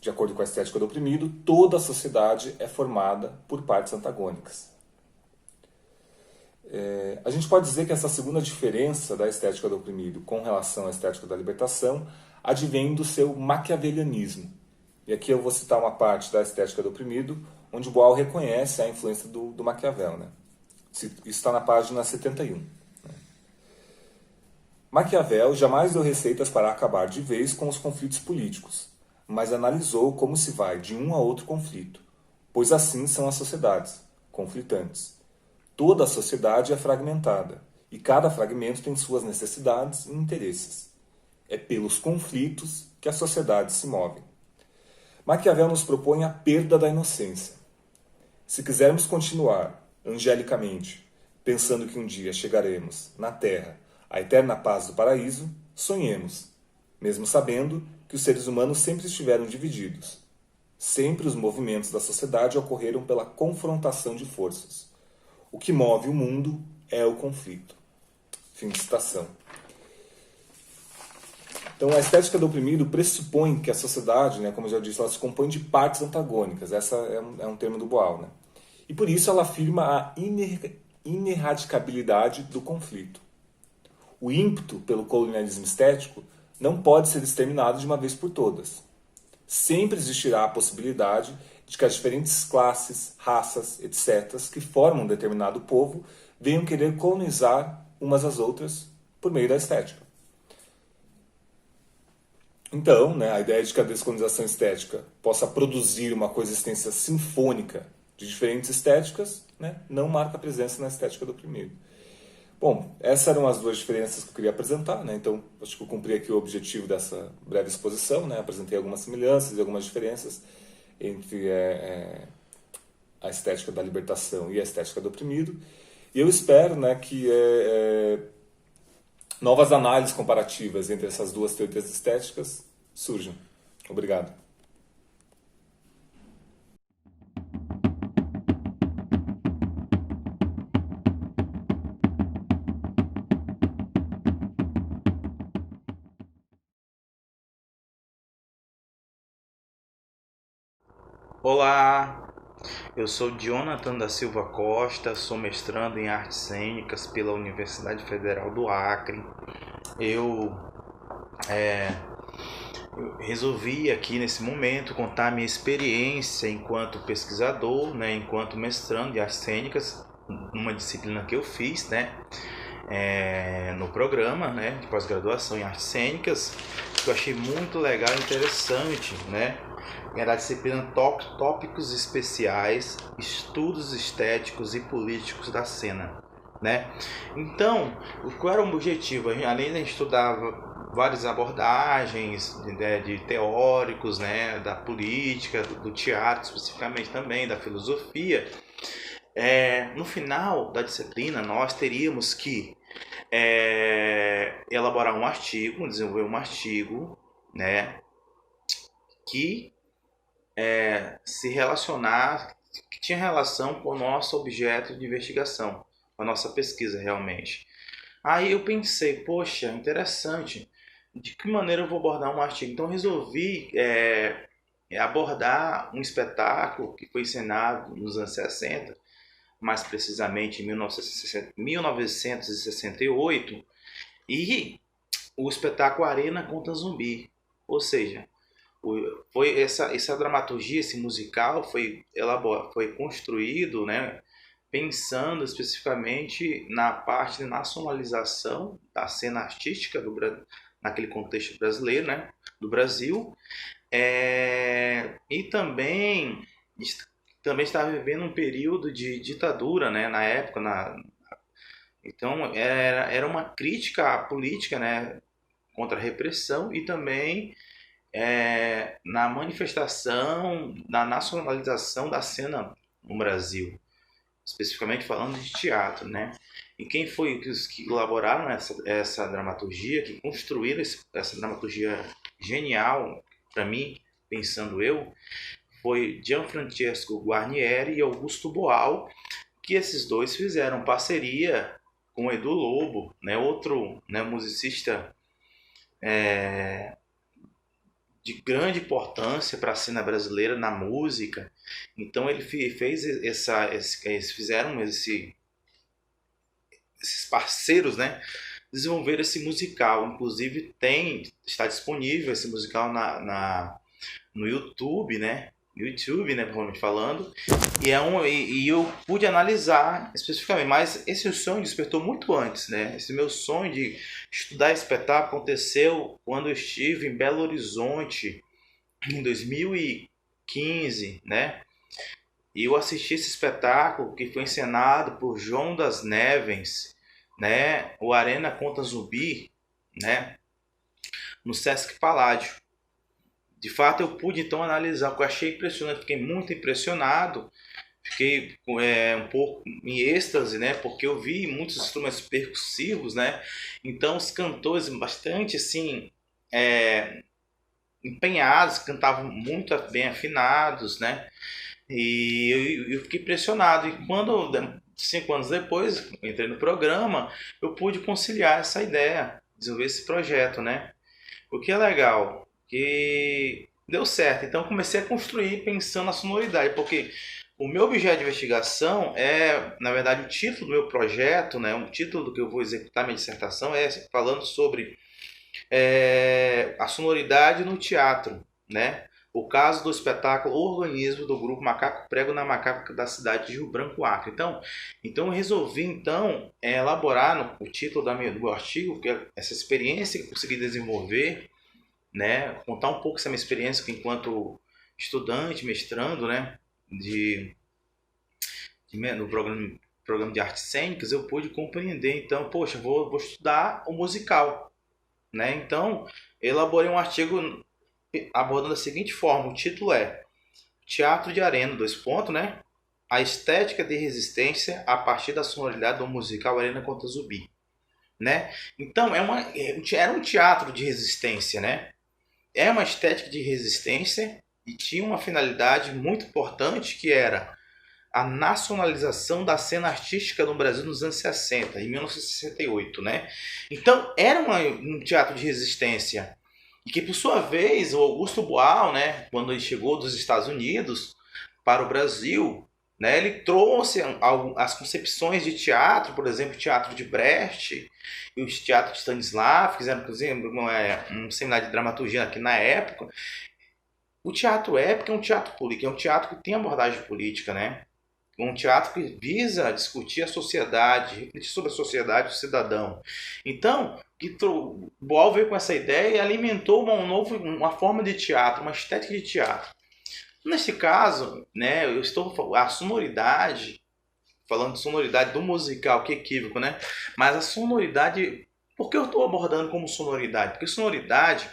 De acordo com a estética do oprimido, toda a sociedade é formada por partes antagônicas. A gente pode dizer que essa segunda diferença da estética do oprimido com relação à estética da libertação advém do seu maquiavelianismo. E aqui eu vou citar uma parte da estética do oprimido, onde o Boal reconhece a influência do Maquiavel. Isso está na página 71. Maquiavel jamais deu receitas para acabar de vez com os conflitos políticos, mas analisou como se vai de um a outro conflito, pois assim são as sociedades, conflitantes. Toda a sociedade é fragmentada, e cada fragmento tem suas necessidades e interesses. É pelos conflitos que as sociedades se movem. Maquiavel nos propõe a perda da inocência. Se quisermos continuar, angelicamente, pensando que um dia chegaremos, na Terra, à eterna paz do paraíso, sonhemos, mesmo sabendo que os seres humanos sempre estiveram divididos. Sempre os movimentos da sociedade ocorreram pela confrontação de forças. O que move o mundo é o conflito. Fim de citação. Então, a estética do oprimido pressupõe que a sociedade, né, como eu já disse, ela se compõe de partes antagônicas. Essa é um termo do Boal, né? E por isso ela afirma a ineradicabilidade do conflito. O ímpeto pelo colonialismo estético não pode ser exterminado de uma vez por todas. Sempre existirá a possibilidade de que as diferentes classes, raças, etc., que formam um determinado povo, venham querer colonizar umas às outras por meio da estética. Então, né, a ideia de que a descolonização estética possa produzir uma coexistência sinfônica de diferentes estéticas, né, não marca a presença na estética do oprimido. Bom, essas eram as duas diferenças que eu queria apresentar, né? Então acho que eu cumpri aqui o objetivo dessa breve exposição, né? Apresentei algumas semelhanças e algumas diferenças entre a estética da libertação e a estética do oprimido. E eu espero, né, que novas análises comparativas entre essas duas teorias estéticas surjam. Obrigado. Olá, eu sou Jonathan da Silva Costa, sou mestrando em Artes Cênicas pela Universidade Federal do Acre. Eu resolvi aqui nesse momento contar minha experiência enquanto pesquisador, né, enquanto mestrando de Artes Cênicas, numa disciplina que eu fiz, né, no programa, né, de pós-graduação em Artes Cênicas, que eu achei muito legal e interessante, né. Era a disciplina Tópicos Especiais, Estudos Estéticos e Políticos da Cena, né? Então, qual era o objetivo? Além de estudar várias abordagens de teóricos, né, da política, do teatro especificamente também, da filosofia, no final da disciplina nós teríamos que elaborar um artigo, desenvolver um artigo, né, que que tinha relação com o nosso objeto de investigação, com a nossa pesquisa realmente. Aí eu pensei, poxa, interessante, de que maneira eu vou abordar um artigo? Então eu resolvi abordar um espetáculo que foi encenado nos anos 60, mais precisamente em 1968, e o espetáculo Arena contra Zumbi, ou seja, foi essa dramaturgia, esse musical foi construído, né, pensando especificamente na parte de nacionalização da cena artística naquele contexto brasileiro, né, do Brasil, e também estava vivendo um período de ditadura, né, na época, então era uma crítica à política, né, contra a repressão e também na manifestação, na nacionalização da cena no Brasil, especificamente falando de teatro, né? E quem foi os que elaboraram essa dramaturgia, que construíram essa dramaturgia genial, para mim, pensando eu, foi Gianfrancesco Guarnieri e Augusto Boal, que esses dois fizeram parceria com Edu Lobo, né? Outro, né, musicista de grande importância para a cena brasileira na música. Então ele fez eles fizeram esses parceiros, né, desenvolver esse musical. Inclusive está disponível esse musical no YouTube, né? Provavelmente falando, e eu pude analisar especificamente, mas esse sonho despertou muito antes, né? Esse meu sonho de estudar espetáculo aconteceu quando eu estive em Belo Horizonte em 2015, né? E eu assisti esse espetáculo que foi encenado por João das Neves, né? O Arena contra Zumbi, né? No Sesc Paládio. De fato, eu pude então analisar o que eu achei impressionante, fiquei muito impressionado, fiquei um pouco em êxtase, né, porque eu vi muitos instrumentos percussivos, né, então os cantores bastante assim, empenhados, cantavam muito bem afinados, né? E eu fiquei impressionado. E quando, 5 anos depois, entrei no programa, eu pude conciliar essa ideia, desenvolver esse projeto, né? O que é legal, que deu certo. Então, comecei a construir pensando na sonoridade, porque o meu objeto de investigação é, na verdade, o título do meu projeto, né? O título do que eu vou executar minha dissertação é falando sobre a sonoridade no teatro, né? O caso do espetáculo Organismo do grupo Macaco Prego na Macaca da cidade de Rio Branco, Acre. Então eu resolvi elaborar o título do meu artigo, que é essa experiência que eu consegui desenvolver, né? Contar um pouco essa minha experiência enquanto estudante, mestrando, né? No programa de artes cênicas, eu pude compreender. Então, poxa, vou estudar o musical, né? Então, elaborei um artigo abordando da seguinte forma: o título é Teatro de Arena, né? A estética de resistência a partir da sonoridade do musical Arena contra Zumbi, né? Então, era um teatro de resistência, né? É uma estética de resistência e tinha uma finalidade muito importante, que era a nacionalização da cena artística no Brasil nos anos 60, em 1968, né? Então, era um teatro de resistência. E que, por sua vez, o Augusto Boal, né, quando ele chegou dos Estados Unidos para o Brasil, né, ele trouxe as concepções de teatro, por exemplo, o teatro de Brecht e o teatro de Stanislavski, fizeram, inclusive, um seminário de dramaturgia aqui na época. O teatro épico é um teatro político, é um teatro que tem abordagem política, né? Um teatro que visa discutir a sociedade, refletir sobre a sociedade do cidadão. Então, o Boal veio com essa ideia e alimentou uma forma de teatro, uma estética de teatro. Nesse caso, né, a sonoridade, falando de sonoridade do musical, que equívoco, né? Mas a sonoridade, por que eu estou abordando como sonoridade? Porque sonoridade,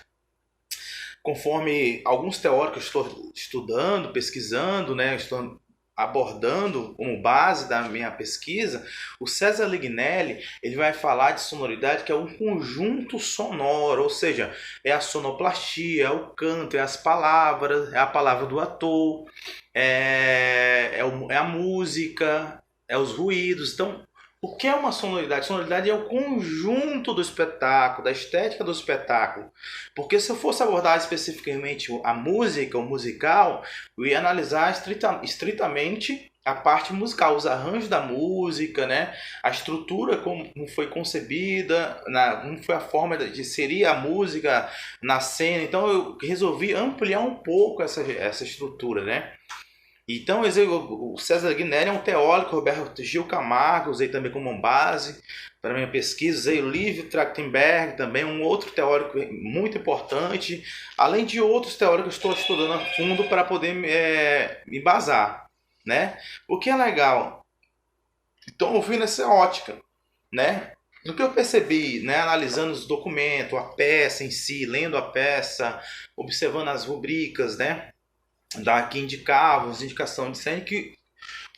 conforme alguns teóricos estou estudando, pesquisando, né, estou abordando como base da minha pesquisa, o César Lignelli, ele vai falar de sonoridade, que é um conjunto sonoro, ou seja, é a sonoplastia, é o canto, é as palavras, é a palavra do ator, é a música, é os ruídos. Então, o que é uma sonoridade? Sonoridade é o conjunto do espetáculo, da estética do espetáculo. Porque se eu fosse abordar especificamente a música, o musical, eu ia analisar estritamente a parte musical, os arranjos da música, né? A estrutura, como foi concebida, como foi a forma de inserir a música na cena. Então eu resolvi ampliar um pouco essa estrutura, né? Então, o César Lignelli é um teórico, Roberto Gil Camargo, usei também como base para minha pesquisa, usei o Livio Trachtenberg, também um outro teórico muito importante, além de outros teóricos que estou estudando a fundo para poder me embasar, né? O que é legal, então eu fui nessa ótica, né? Do que eu percebi, né, analisando os documentos, a peça em si, lendo a peça, observando as rubricas, né? Que indicavam, as indicações, dizendo que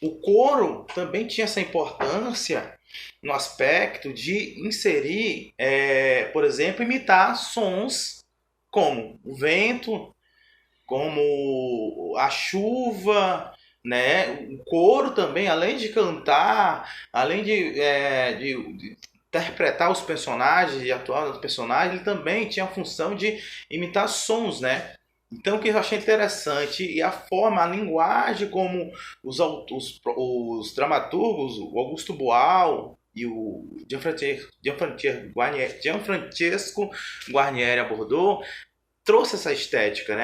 o coro também tinha essa importância no aspecto de inserir, por exemplo, imitar sons como o vento, como a chuva, né? O coro também, além de cantar, além de interpretar os personagens, de atuar nos personagens, ele também tinha a função de imitar sons, né? Então, o que eu achei interessante, e a forma, a linguagem como os dramaturgos, o Augusto Boal e o Gianfrancesco Guarnieri abordou, trouxe essa estética,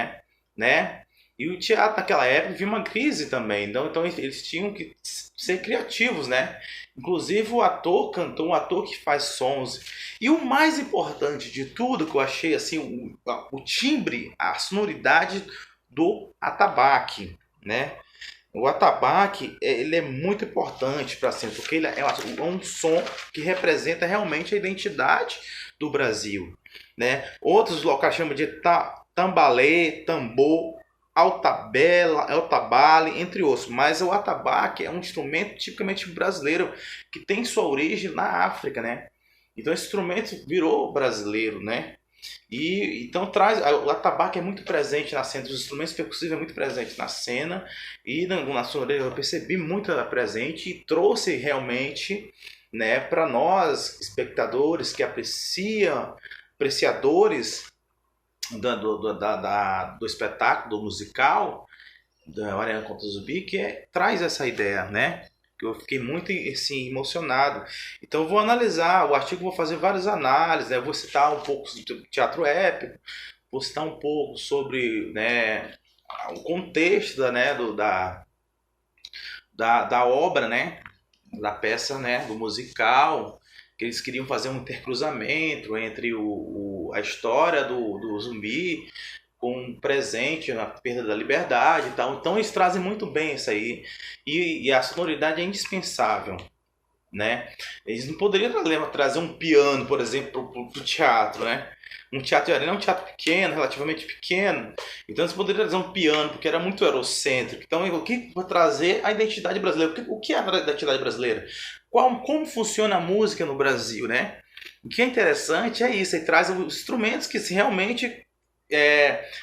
né? E o teatro naquela época vivia uma crise também, então eles tinham que ser criativos, né? Inclusive o ator cantou, um ator que faz sons. E o mais importante de tudo, que eu achei assim, o timbre, a sonoridade do atabaque, né? O atabaque, ele é muito importante para a cena, porque ele é um som que representa realmente a identidade do Brasil, né? Outros locais chamam de tambalê, tambor, altabale, entre outros. Mas o atabaque é um instrumento tipicamente brasileiro que tem sua origem na África, né? Então esse instrumento virou brasileiro, né? E então o atabaque é muito presente na cena, os instrumentos percussivos é muito presente na cena, e na sonoridade eu percebi muito ela presente e trouxe realmente, né, para nós espectadores que apreciadores do espetáculo, do musical da Mariana contra o Zumbi, que traz essa ideia, né? Que eu fiquei muito assim, emocionado. Então eu vou analisar o artigo, vou fazer várias análises, né? Eu vou citar um pouco do teatro épico, vou citar um pouco sobre, né, o contexto da obra, né, da peça, né, do musical, que eles queriam fazer um intercruzamento entre a história do zumbi com um presente na perda da liberdade e tal. Então eles trazem muito bem isso aí. E a sonoridade é indispensável, né? Eles não poderiam trazer um piano, por exemplo, para o teatro, né? Um teatro de arena é um teatro pequeno, relativamente pequeno. Então eles poderiam trazer um piano, porque era muito eurocêntrico. Então o que vai trazer a identidade brasileira? O que é a identidade brasileira? Como funciona a música no Brasil, né? O que é interessante é isso, ele traz os instrumentos que realmente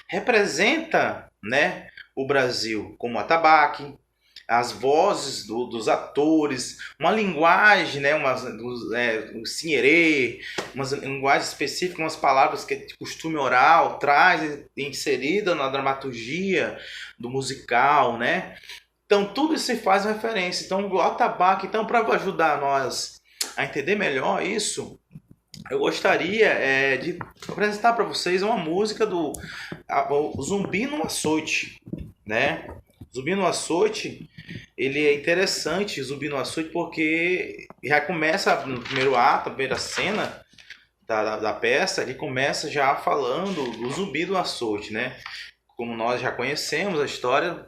representa, né, o Brasil, como o atabaque, as vozes dos atores, uma linguagem, né, um sinherê, uma linguagem específica, umas palavras que é de costume oral, traz inserida na dramaturgia do musical, né? Então tudo isso se faz referência. Então o atabaque, então, para ajudar nós a entender melhor isso, eu gostaria de apresentar para vocês uma música do Zumbi no Açoite, né? Zumbi no Açoite, ele é interessante, Zumbi no Açoite, porque já começa no primeiro ato, a primeira cena da peça, ele começa já falando do Zumbi do Açoite, né? Como nós já conhecemos a história,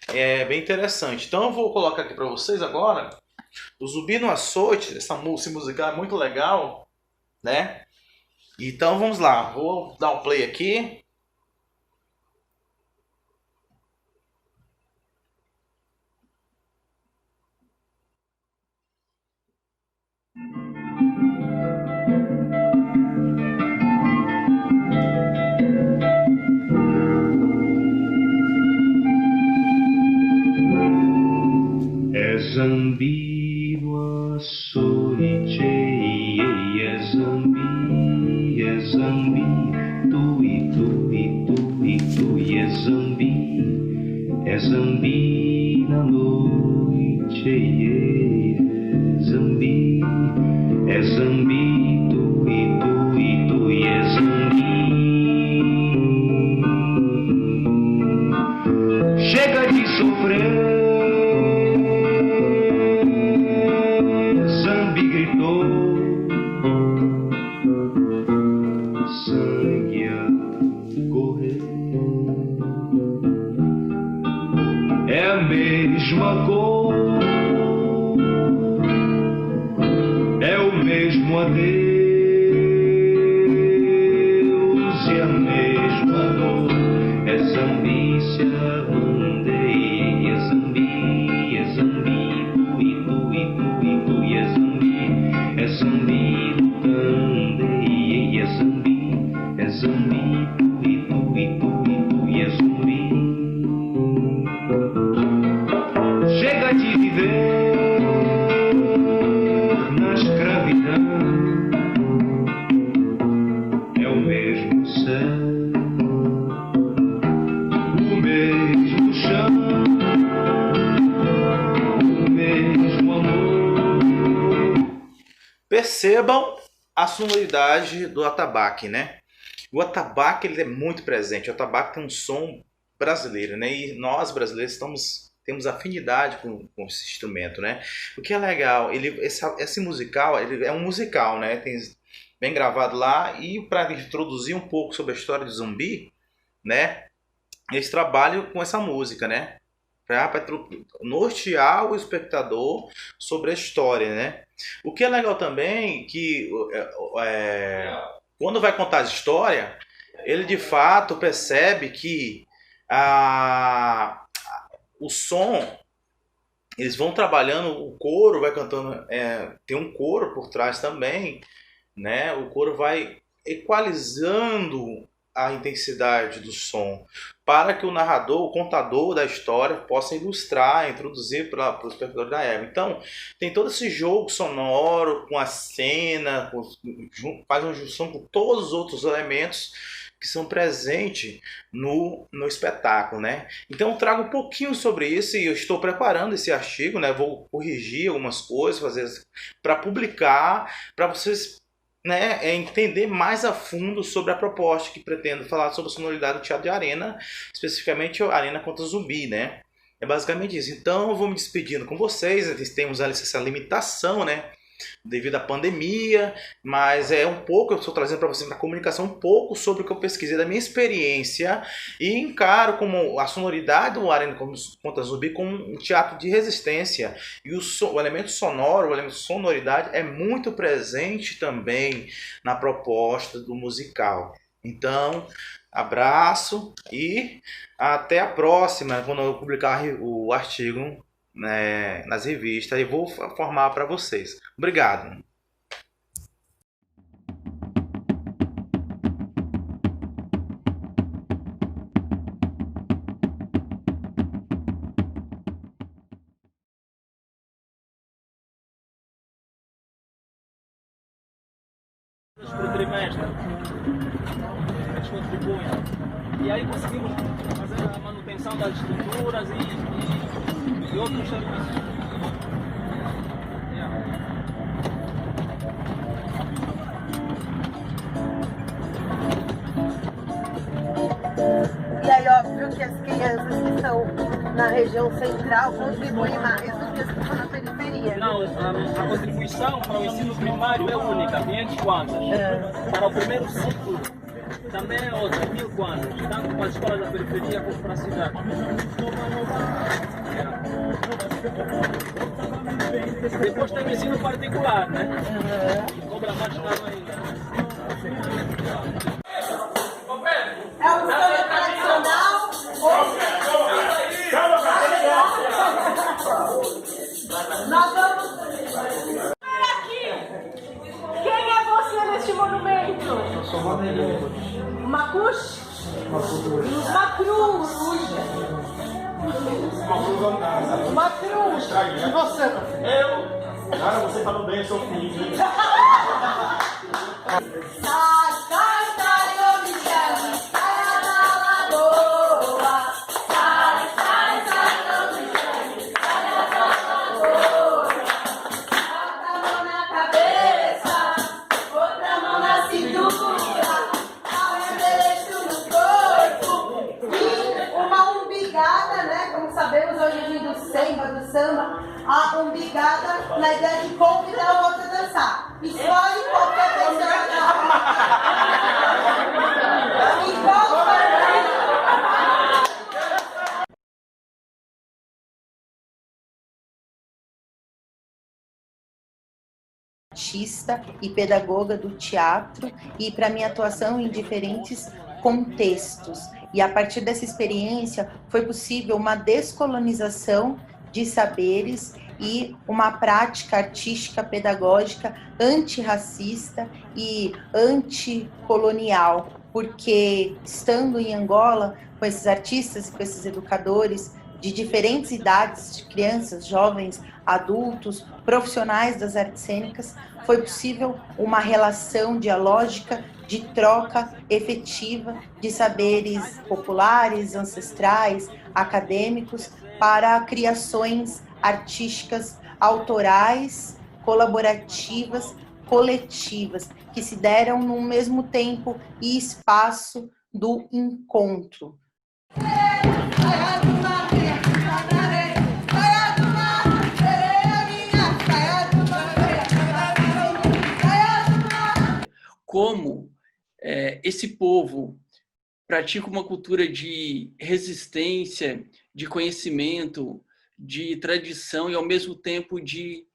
é bem interessante. Então eu vou colocar aqui para vocês agora o Zumbi no Açoite. Esse musical é muito legal, né? Então vamos lá, vou dar um play aqui. É Zambi no açoite, é Zambi, tu e tu e tu e tu, é Zambi na noite, é Zambi, tu e tu e tu, é Zambi. Chega de sofrer. Mesma cor, é o mesmo adeus e a mesma dor. É Zambi se arrandei, é Zambi, tu e tu e tu e tu, é Zambi lutandei, é Zambi, tu e tu e tu e tu, é Zambi. Chega de viver na escravidão, é o mesmo céu, o mesmo chão, o mesmo amor. Percebam a sonoridade do atabaque, né? O atabaque, ele é muito presente. O atabaque tem um som brasileiro, né? E nós brasileiros temos afinidade com esse instrumento, né? O que é legal, esse musical, ele é um musical, né? Tem bem gravado lá, e para introduzir um pouco sobre a história do zumbi, né? Eles trabalham com essa música, né? Para nortear o espectador sobre a história, né? O que é legal também, que quando vai contar a história, ele de fato percebe que o som, eles vão trabalhando, o coro vai cantando, tem um coro por trás também, né? O coro vai equalizando a intensidade do som, para que o narrador, o contador da história, possa ilustrar, introduzir para os espectadores da época. Então, tem todo esse jogo sonoro com a cena, faz uma junção com todos os outros elementos que são presentes no espetáculo, né? Então eu trago um pouquinho sobre isso e eu estou preparando esse artigo, né? Vou corrigir algumas coisas, fazer para publicar, para vocês, né, entender mais a fundo sobre a proposta que pretendo falar sobre a sonoridade do teatro de arena, especificamente a Arena contra Zumbi, né? É basicamente isso. Então eu vou me despedindo com vocês. Temos essa limitação, né, devido à pandemia, mas é um pouco, eu estou trazendo para vocês na comunicação um pouco sobre o que eu pesquisei da minha experiência e encaro como a sonoridade do Arena contra Zumbi como um teatro de resistência, e o elemento sonoro, o elemento sonoridade é muito presente também na proposta do musical. Então, abraço e até a próxima, quando eu publicar o artigo, né, nas revistas, e vou formar para vocês. Obrigado. Por trimestre, eles contribuem. E aí conseguimos fazer a manutenção das estruturas e outros serviços. E aí, óbvio que as crianças que estão na região central contribuem mais do que as que estão na periferia. Não, a contribuição para o ensino primário é única, 500 kwanzas. Para o primeiro ciclo também é outra, 1000 kwanzas, tanto para as escolas da periferia como para a cidade. Depois tem o ensino particular, né? Que cobra mais caro ainda. É um samba tradicional. Nós vamos. Quem é você neste monumento? Eu sou Macuxo. Macuxo? Macruz. Macruz. E você? Eu? Cara, você falou bem, eu sou filho. Do samba, a umbigada na ideia de convidar o outro a dançar. Escolhe qualquer pessoa a artista e pedagoga do teatro e para minha atuação em diferentes contextos. E a partir dessa experiência foi possível uma descolonização de saberes e uma prática artística pedagógica antirracista e anticolonial, porque estando em Angola com esses artistas e com esses educadores de diferentes idades, de crianças, jovens, adultos, profissionais das artes cênicas, foi possível uma relação dialógica de troca efetiva de saberes populares, ancestrais, acadêmicos, para criações artísticas autorais, colaborativas, coletivas, que se deram no mesmo tempo e espaço do encontro. Como esse povo pratica uma cultura de resistência, de conhecimento, de tradição e, ao mesmo tempo, de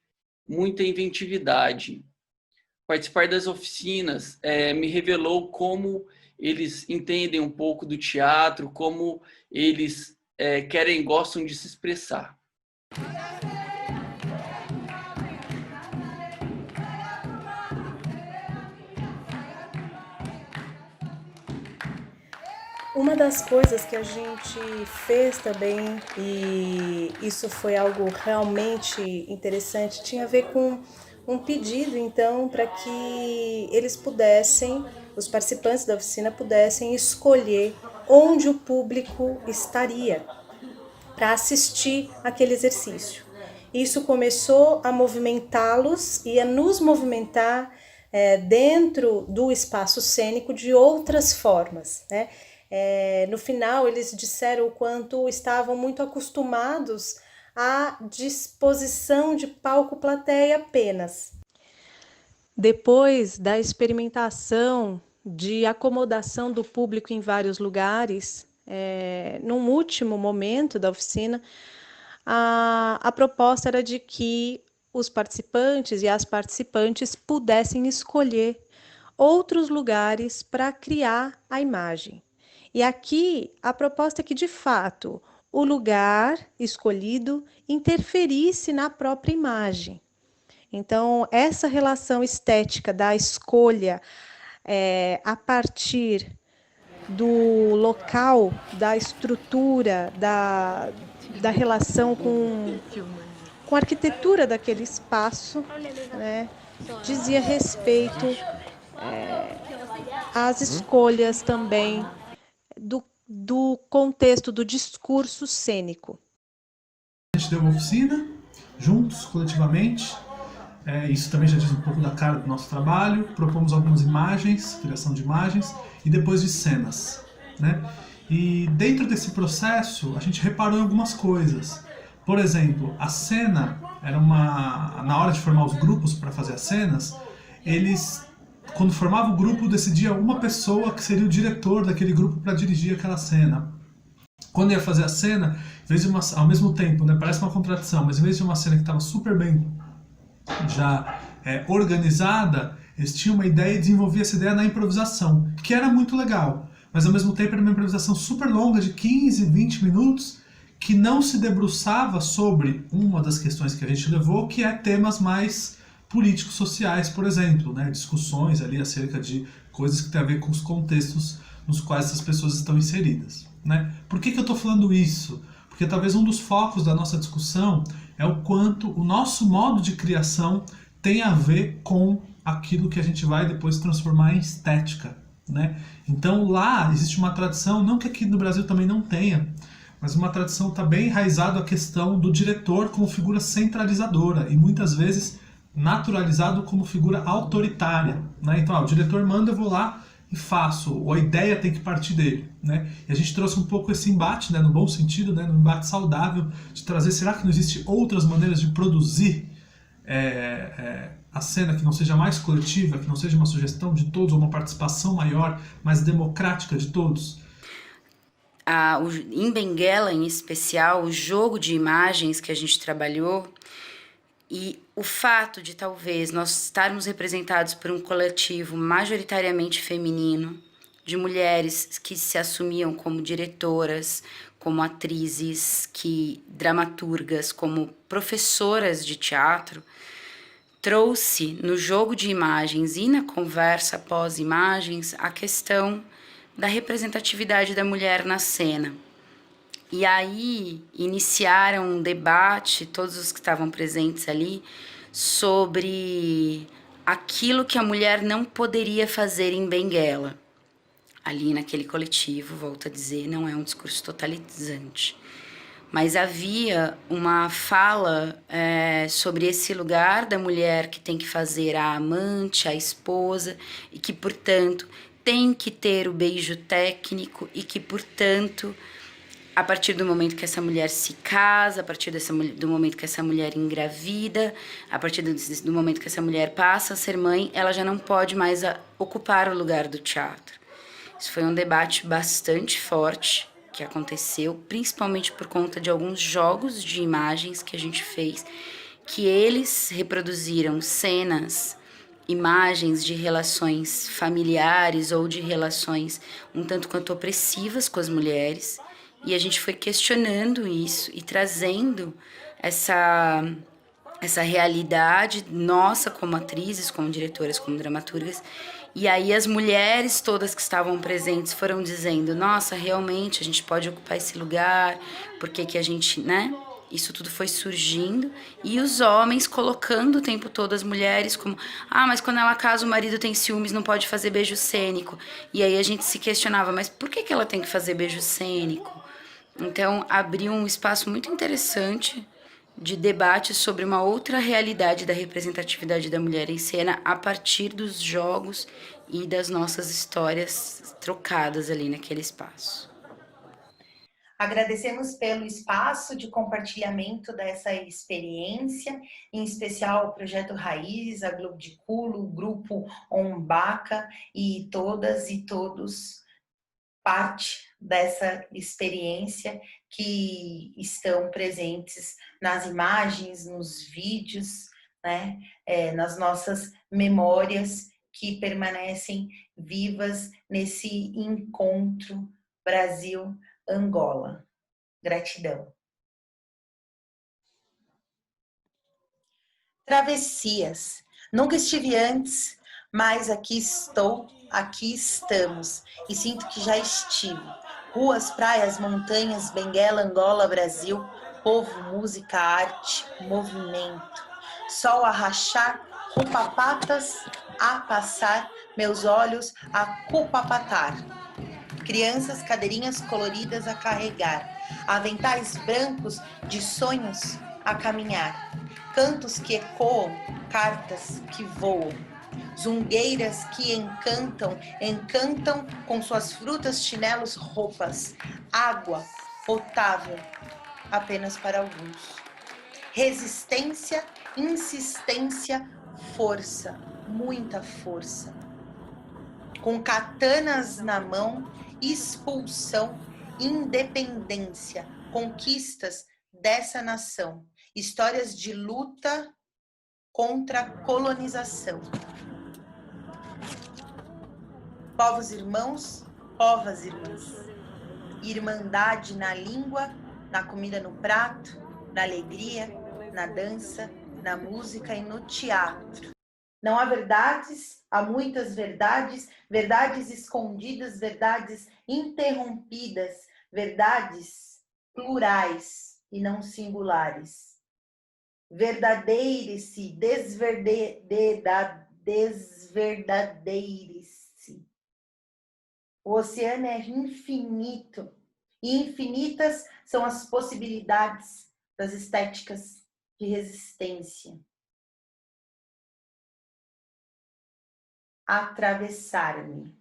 muita inventividade. Participar das oficinas me revelou como eles entendem um pouco do teatro, como eles querem, gostam de se expressar. Uma das coisas que a gente fez também, e isso foi algo realmente interessante, tinha a ver com um pedido, então, para que eles pudessem, os participantes da oficina pudessem escolher onde o público estaria para assistir aquele exercício. Isso começou a movimentá-los e a nos movimentar dentro do espaço cênico de outras formas, né? No final, eles disseram o quanto estavam muito acostumados à disposição de palco-plateia apenas. Depois da experimentação de acomodação do público em vários lugares, num último momento da oficina, a proposta era de que os participantes e as participantes pudessem escolher outros lugares para criar a imagem. E aqui a proposta é que, de fato, o lugar escolhido interferisse na própria imagem. Então, essa relação estética da escolha a partir do local, da estrutura, da relação com a arquitetura daquele espaço, né, dizia respeito às escolhas também do contexto do discurso cênico. A gente deu uma oficina, juntos, coletivamente. Isso também já diz um pouco da cara do nosso trabalho. Propomos algumas imagens, criação de imagens, e depois de cenas, né? E dentro desse processo, a gente reparou em algumas coisas. Por exemplo, a cena era na hora de formar os grupos para fazer as cenas, eles, quando formava o grupo, decidia uma pessoa que seria o diretor daquele grupo para dirigir aquela cena. Quando ia fazer a cena, em vez de ao mesmo tempo, né, parece uma contradição, mas em vez de uma cena que estava super bem já organizada, eles tinham uma ideia e desenvolviam essa ideia na improvisação, que era muito legal, mas ao mesmo tempo era uma improvisação super longa, de 15, 20 minutos, que não se debruçava sobre uma das questões que a gente levou, que é temas mais políticos sociais, por exemplo, né? Discussões ali acerca de coisas que têm a ver com os contextos nos quais essas pessoas estão inseridas, né? Por que eu estou falando isso? Porque talvez um dos focos da nossa discussão é o quanto o nosso modo de criação tem a ver com aquilo que a gente vai depois transformar em estética, né? Então lá existe uma tradição, não que aqui no Brasil também não tenha, mas uma tradição está bem enraizada a questão do diretor como figura centralizadora e muitas vezes naturalizado como figura autoritária, né? Então, o diretor manda, eu vou lá e faço, ou a ideia tem que partir dele, né? E a gente trouxe um pouco esse embate, né, no bom sentido, né, no embate saudável, de trazer, será que não existe outras maneiras de produzir a cena que não seja mais coletiva, que não seja uma sugestão de todos, ou uma participação maior, mais democrática de todos? Em Benguela, em especial, o jogo de imagens que a gente trabalhou e o fato de talvez nós estarmos representados por um coletivo majoritariamente feminino, de mulheres que se assumiam como diretoras, como atrizes, dramaturgas, como professoras de teatro, trouxe no jogo de imagens e na conversa após imagens a questão da representatividade da mulher na cena. E aí iniciaram um debate, todos os que estavam presentes ali, sobre aquilo que a mulher não poderia fazer em Benguela. Ali naquele coletivo, volto a dizer, não é um discurso totalizante. Mas havia uma fala sobre esse lugar da mulher que tem que fazer a amante, a esposa, e que, portanto, tem que ter o beijo técnico e que, portanto, a partir do momento que essa mulher se casa, a partir do momento que essa mulher engravida, a partir do momento que essa mulher passa a ser mãe, ela já não pode mais ocupar o lugar do teatro. Isso foi um debate bastante forte que aconteceu, principalmente por conta de alguns jogos de imagens que a gente fez, que eles reproduziram cenas, imagens de relações familiares ou de relações um tanto quanto opressivas com as mulheres, e a gente foi questionando isso e trazendo essa realidade nossa como atrizes, como diretoras, como dramaturgas. E aí as mulheres todas que estavam presentes foram dizendo, nossa, realmente a gente pode ocupar esse lugar, porque que a gente, né? Isso tudo foi surgindo. E os homens colocando o tempo todo as mulheres como, mas quando ela casa o marido tem ciúmes, não pode fazer beijo cênico. E aí a gente se questionava, mas por que ela tem que fazer beijo cênico? Então abriu um espaço muito interessante de debate sobre uma outra realidade da representatividade da mulher em cena a partir dos jogos e das nossas histórias trocadas ali naquele espaço. Agradecemos pelo espaço de compartilhamento dessa experiência, em especial o Projeto Raiz, a Globo de Culo, o Grupo Ombaca e todas e todos parte dessa experiência que estão presentes nas imagens, nos vídeos, né? Nas nossas memórias que permanecem vivas nesse encontro Brasil-Angola. Gratidão. Travessias. Nunca estive antes, mas aqui estou. Aqui estamos, e sinto que já estive. Ruas, praias, montanhas, Benguela, Angola, Brasil, povo, música, arte, movimento. Sol a rachar, rupa-patas a passar, meus olhos a cupapatar. Crianças, cadeirinhas coloridas a carregar, aventais brancos de sonhos a caminhar. Cantos que ecoam, cartas que voam. Zungueiras que encantam com suas frutas, chinelos, roupas. Água potável apenas para alguns. Resistência, insistência, força, muita força. Com katanas na mão, expulsão, independência, conquistas dessa nação. Histórias de luta contra a colonização. Povos irmãos, povas irmãs. Irmandade na língua, na comida no prato, na alegria, na dança, na música e no teatro. Não há verdades, há muitas verdades, verdades escondidas, verdades interrompidas, verdades plurais e não singulares. Verdadeire-se, desverdadeire-se. O oceano é infinito, e infinitas são as possibilidades das estéticas de resistência. Atravessar-me.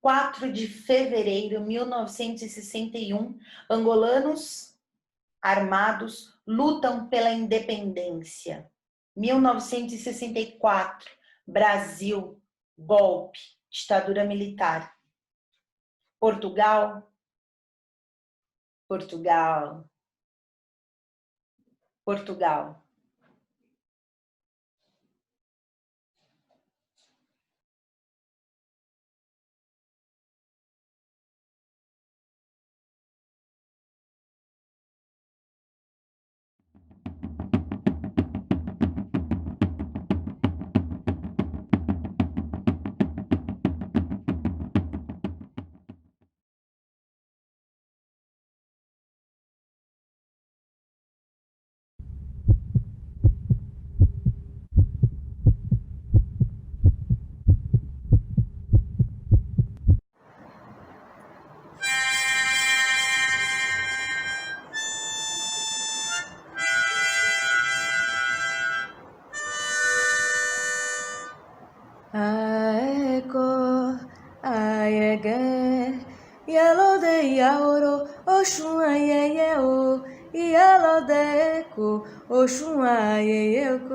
4 de fevereiro de 1961, angolanos armados lutam pela independência. 1964, Brasil, golpe, ditadura militar. Portugal. Oxum ayeye o, Iyalodeko, Oxum ayeyeko.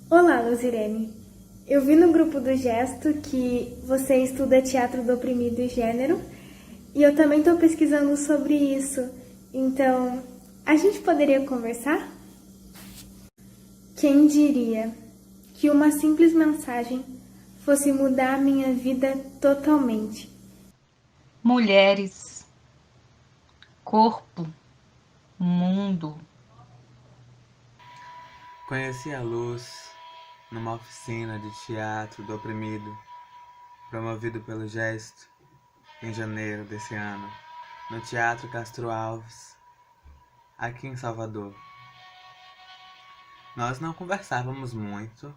Olá, Luzirene. Eu vi no grupo do Gesto que você estuda teatro do oprimido e gênero, e eu também estou pesquisando sobre isso. Então, a gente poderia conversar? Quem diria que uma simples mensagem fosse mudar minha vida totalmente. Mulheres, corpo, mundo. Conheci a luz numa oficina de teatro do oprimido, promovido pelo Gesto, em janeiro desse ano, no Teatro Castro Alves, aqui em Salvador. Nós não conversávamos muito,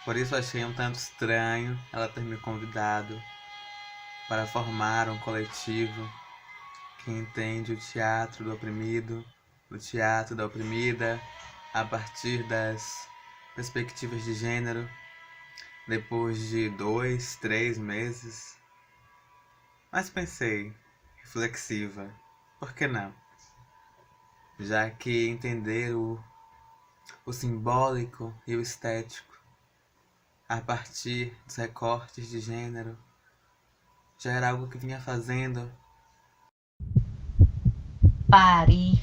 por isso achei um tanto estranho ela ter me convidado para formar um coletivo que entende o teatro do oprimido, o teatro da oprimida, a partir das perspectivas de gênero, depois de 2, 3 meses. Mas pensei, reflexiva, por que não? Já que entender o simbólico e o estético, a partir dos recortes de gênero, já era algo que vinha fazendo. Parir,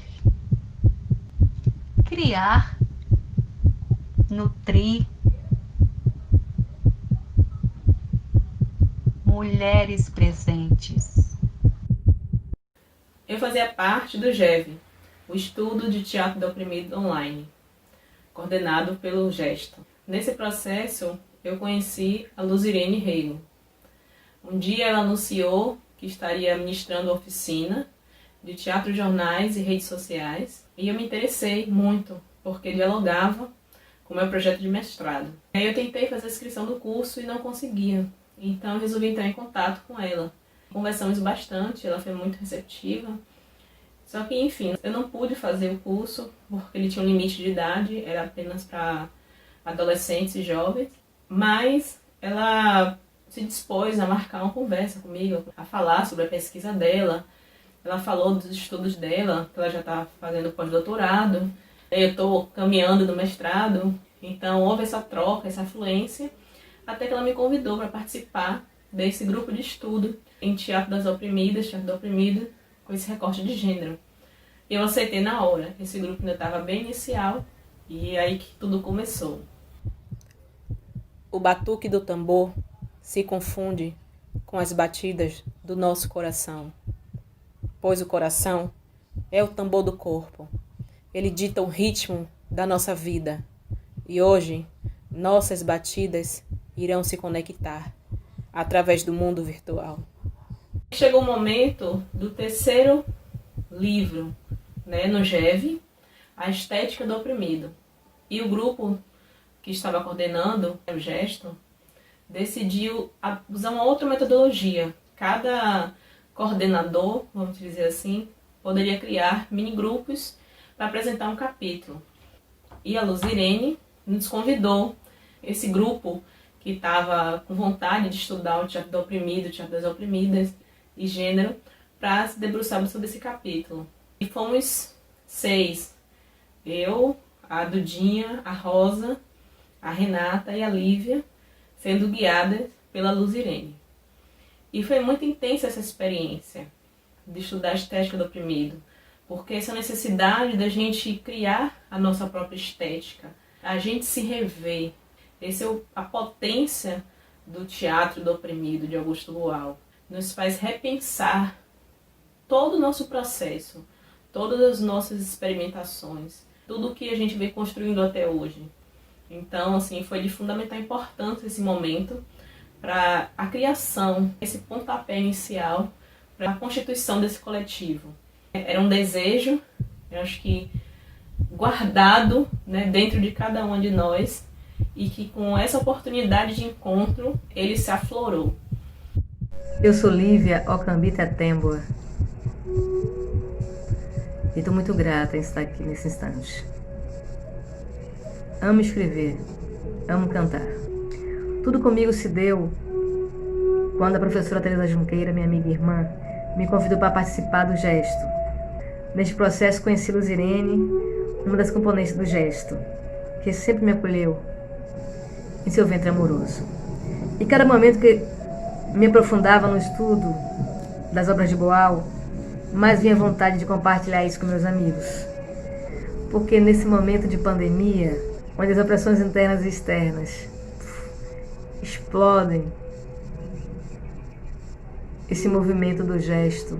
criar, nutrir, mulheres presentes. Eu fazia parte do GEV, o Estudo de Teatro do Oprimido Online, coordenado pelo Gesto. Nesse processo, eu conheci a Luzirene Rego. Um dia ela anunciou que estaria ministrando oficina de teatro, jornais e redes sociais, e eu me interessei muito, porque dialogava com o meu projeto de mestrado. Aí eu tentei fazer a inscrição do curso e não conseguia, então eu resolvi entrar em contato com ela. Conversamos bastante, ela foi muito receptiva, só que enfim, eu não pude fazer o curso, porque ele tinha um limite de idade, era apenas para adolescentes e jovens, mas ela se dispôs a marcar uma conversa comigo, a falar sobre a pesquisa dela. Ela falou dos estudos dela, que ela já está fazendo pós-doutorado. Eu estou caminhando no mestrado, então houve essa troca, essa fluência, até que ela me convidou para participar desse grupo de estudo em Teatro das Oprimidas, Teatro do Oprimido, com esse recorte de gênero. Eu aceitei na hora, esse grupo ainda estava bem inicial, e aí que tudo começou. O batuque do tambor se confunde com as batidas do nosso coração, pois o coração é o tambor do corpo. Ele dita o ritmo da nossa vida e hoje nossas batidas irão se conectar através do mundo virtual. Chegou o momento do terceiro livro, no GEV, A Estética do Oprimido. E o grupo que estava coordenando, o Gesto, decidiu usar uma outra metodologia. Cada coordenador, vamos dizer assim, poderia criar mini-grupos para apresentar um capítulo. E a Luzirene nos convidou, esse grupo que estava com vontade de estudar o teatro do oprimido, o teatro das oprimidas e gênero, para se debruçar sobre esse capítulo. E fomos 6. Eu, a Dudinha, a Rosa, a Renata e a Lívia, sendo guiadas pela Luzirene. E foi muito intensa essa experiência de estudar a estética do oprimido, porque essa necessidade da gente criar a nossa própria estética, a gente se rever. Essa é a potência do teatro do oprimido, de Augusto Boal. Nos faz repensar todo o nosso processo, todas as nossas experimentações, tudo o que a gente vem construindo até hoje. Então, assim, foi de fundamental importância esse momento para a criação, esse pontapé inicial para a constituição desse coletivo. Era um desejo, eu acho que guardado, dentro de cada um de nós, e que com essa oportunidade de encontro, ele se aflorou. Eu sou Lívia Ocambita Temboa e estou muito grata em estar aqui nesse instante. Amo escrever, amo cantar. Tudo comigo se deu quando a professora Teresa Junqueira, minha amiga e irmã, me convidou para participar do Gesto. Neste processo conheci Luzirene, uma das componentes do Gesto, que sempre me acolheu em seu ventre amoroso. E cada momento que me aprofundava no estudo das obras de Boal, mais vinha vontade de compartilhar isso com meus amigos. Porque nesse momento de pandemia, onde as opressões internas e externas explodem. Esse movimento do gesto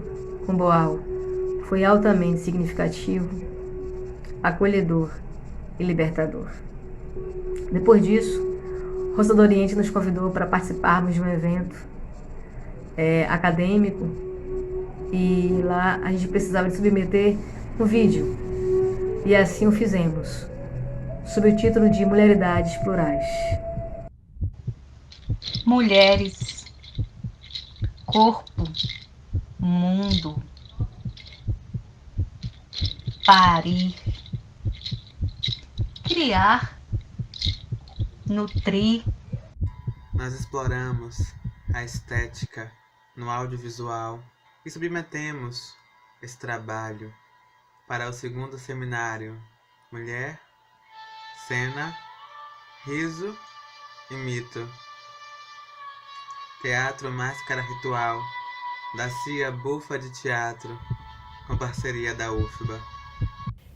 com Boal foi altamente significativo, acolhedor e libertador. Depois disso, Rosa do Oriente nos convidou para participarmos de um evento acadêmico e lá a gente precisava de submeter um vídeo e assim o fizemos, sob o título de Mulheridades Plurais. Mulheres, corpo, mundo, parir, criar, nutrir. Nós exploramos a estética no audiovisual e submetemos esse trabalho para o segundo seminário Mulher, Cena, Riso e Mito. Teatro Máscara Ritual, da CIA Bufa de Teatro, com parceria da UFBA.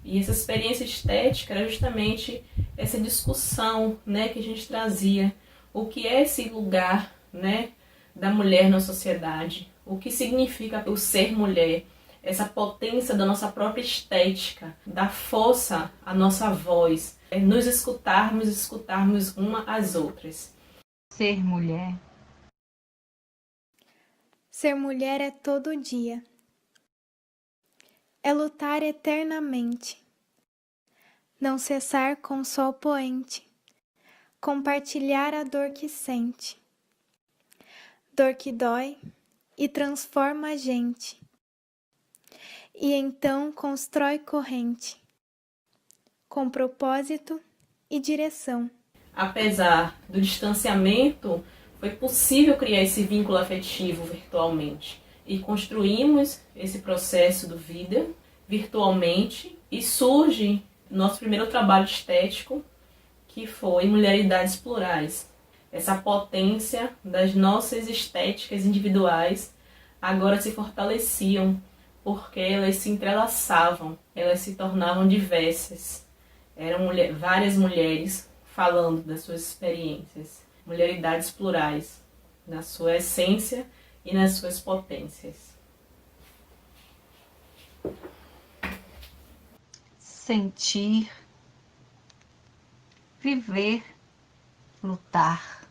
E essa experiência estética era justamente essa discussão, né, que a gente trazia. O que é esse lugar, né, da mulher na sociedade? O que significa o ser mulher? Essa potência da nossa própria estética, da força à nossa voz, nos escutarmos uma às outras. Ser mulher. Ser mulher é todo dia. É lutar eternamente. Não cessar com o sol poente. Compartilhar a dor que sente. Dor que dói e transforma a gente. E então constrói corrente. Com propósito e direção. Apesar do distanciamento, foi possível criar esse vínculo afetivo virtualmente. E construímos esse processo do vida virtualmente e surge nosso primeiro trabalho estético, que foi Mulheridades Plurais. Essa potência das nossas estéticas individuais agora se fortaleciam, porque elas se entrelaçavam, elas se tornavam diversas. Eram várias mulheres falando das suas experiências. Mulheridades plurais, na sua essência e nas suas potências. Sentir, viver, lutar.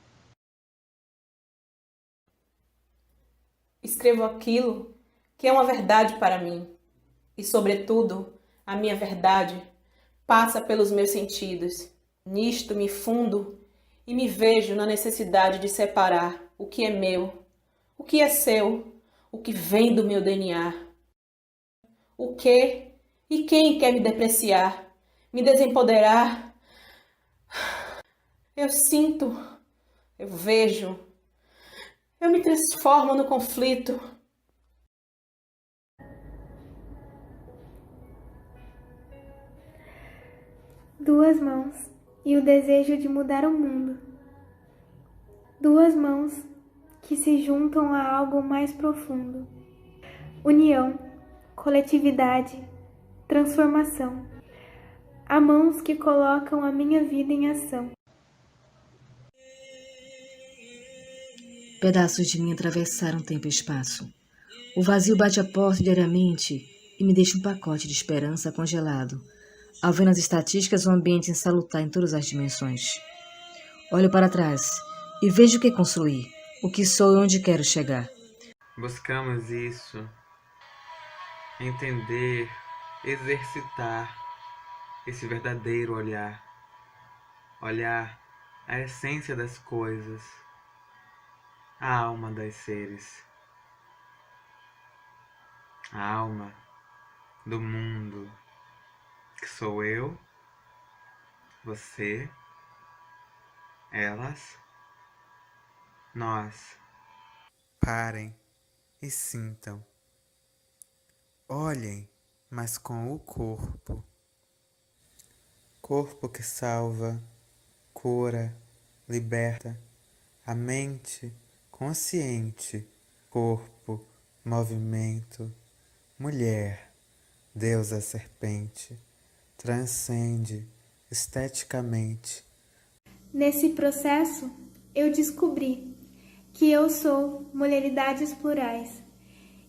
Escrevo aquilo que é uma verdade para mim e, sobretudo, a minha verdade passa pelos meus sentidos. Nisto me fundo e me vejo na necessidade de separar o que é meu, o que é seu, o que vem do meu DNA. O que e quem quer me depreciar, me desempoderar? Eu sinto, eu vejo, eu me transformo no conflito. Duas mãos e o desejo de mudar o mundo. Duas mãos que se juntam a algo mais profundo. União, coletividade, transformação. Há mãos que colocam a minha vida em ação. Pedaços de mim atravessaram tempo e espaço. O vazio bate a porta diariamente e me deixa um pacote de esperança congelado, ao ver nas estatísticas um ambiente insalutar em todas as dimensões. Olho para trás e vejo o que construí, o que sou e onde quero chegar. Buscamos isso, entender, exercitar esse verdadeiro olhar. Olhar a essência das coisas, a alma dos seres, a alma do mundo, que sou eu, você, elas, nós. Parem e sintam. Olhem, mas com o corpo. Corpo que salva, cura, liberta. A mente consciente. Corpo, movimento. Mulher, deusa serpente. Transcende esteticamente. Nesse processo, eu descobri que eu sou Mulheridades Plurais.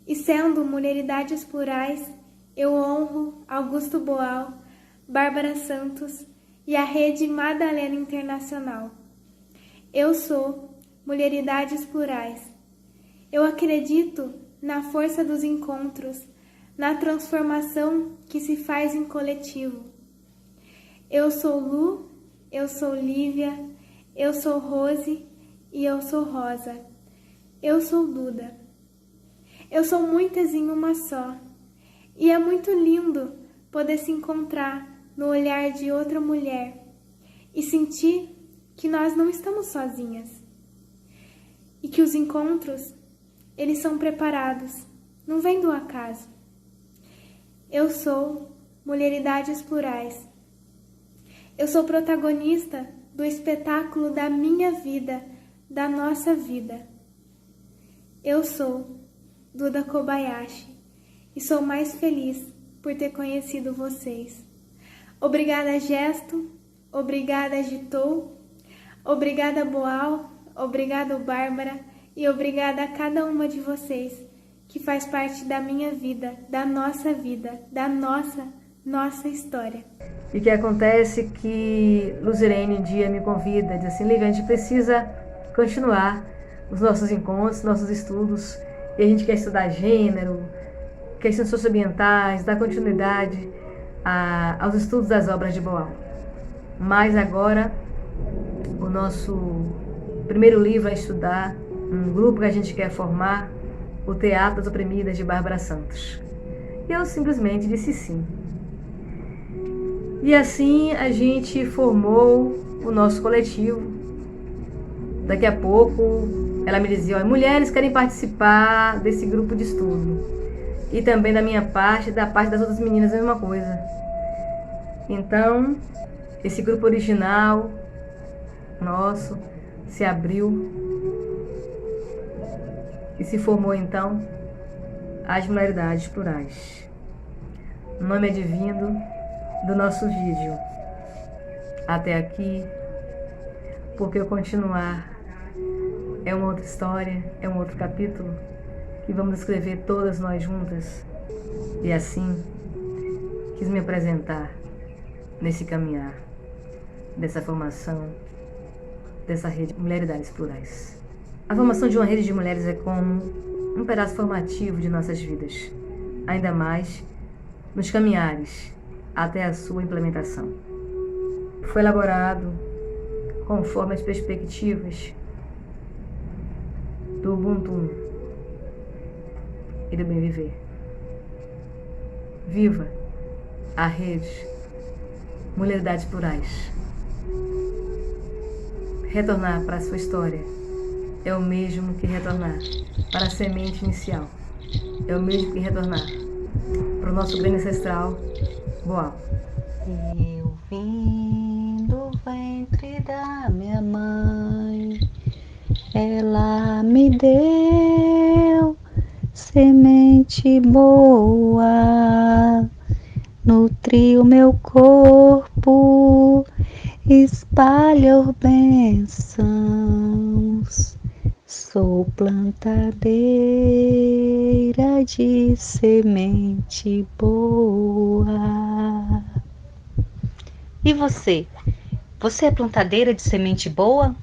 E sendo Mulheridades Plurais, eu honro Augusto Boal, Bárbara Santos e a Rede Madalena Internacional. Eu sou Mulheridades Plurais. Eu acredito na força dos encontros, na transformação que se faz em coletivo. Eu sou Lu, eu sou Lívia, eu sou Rose e eu sou Rosa. Eu sou Duda. Eu sou muitas em uma só. E é muito lindo poder se encontrar no olhar de outra mulher e sentir que nós não estamos sozinhas. E que os encontros, eles são preparados, não vem do acaso. Eu sou Mulheridades Plurais. Eu sou protagonista do espetáculo da minha vida, da nossa vida. Eu sou Duda Kobayashi e sou mais feliz por ter conhecido vocês. Obrigada, Gesto. Obrigada, Gitou. Obrigada, Boal. Obrigada, Bárbara. E obrigada a cada uma de vocês que faz parte da minha vida, da nossa história. E que acontece que Luzirene um dia me convida, diz assim: Lívia, a gente precisa continuar os nossos encontros, nossos estudos, e a gente quer estudar gênero, questões socioambientais, dar continuidade aos estudos das obras de Boal. Mas agora, o nosso primeiro livro a estudar, um grupo que a gente quer formar, o Teatro das Oprimidas, de Bárbara Santos. E eu simplesmente disse sim. E assim a gente formou o nosso coletivo. Daqui a pouco ela me dizia: mulheres querem participar desse grupo de estudo. E também da minha parte, da parte das outras meninas, a mesma coisa. Então, esse grupo original nosso se abriu e se formou então as Mulheridades Plurais. O nome é advindo do nosso vídeo. Até aqui, porque o continuar é uma outra história, é um outro capítulo que vamos escrever todas nós juntas. E assim, quis me apresentar nesse caminhar, dessa formação, dessa rede de Mulheridades Plurais. A formação de uma rede de mulheres é como um pedaço formativo de nossas vidas, ainda mais nos caminhares até a sua implementação. Foi elaborado conforme as perspectivas do Ubuntu e do bem viver. Viva a rede Mulheridades Plurais. Retornar para a sua história é o mesmo que retornar para a semente inicial. É o mesmo que retornar para o nosso grande ancestral, Boal. Eu vim do ventre da minha mãe, ela me deu semente boa, nutriu meu corpo, espalhou bênçãos. Sou plantadeira de semente boa. E você? Você é plantadeira de semente boa?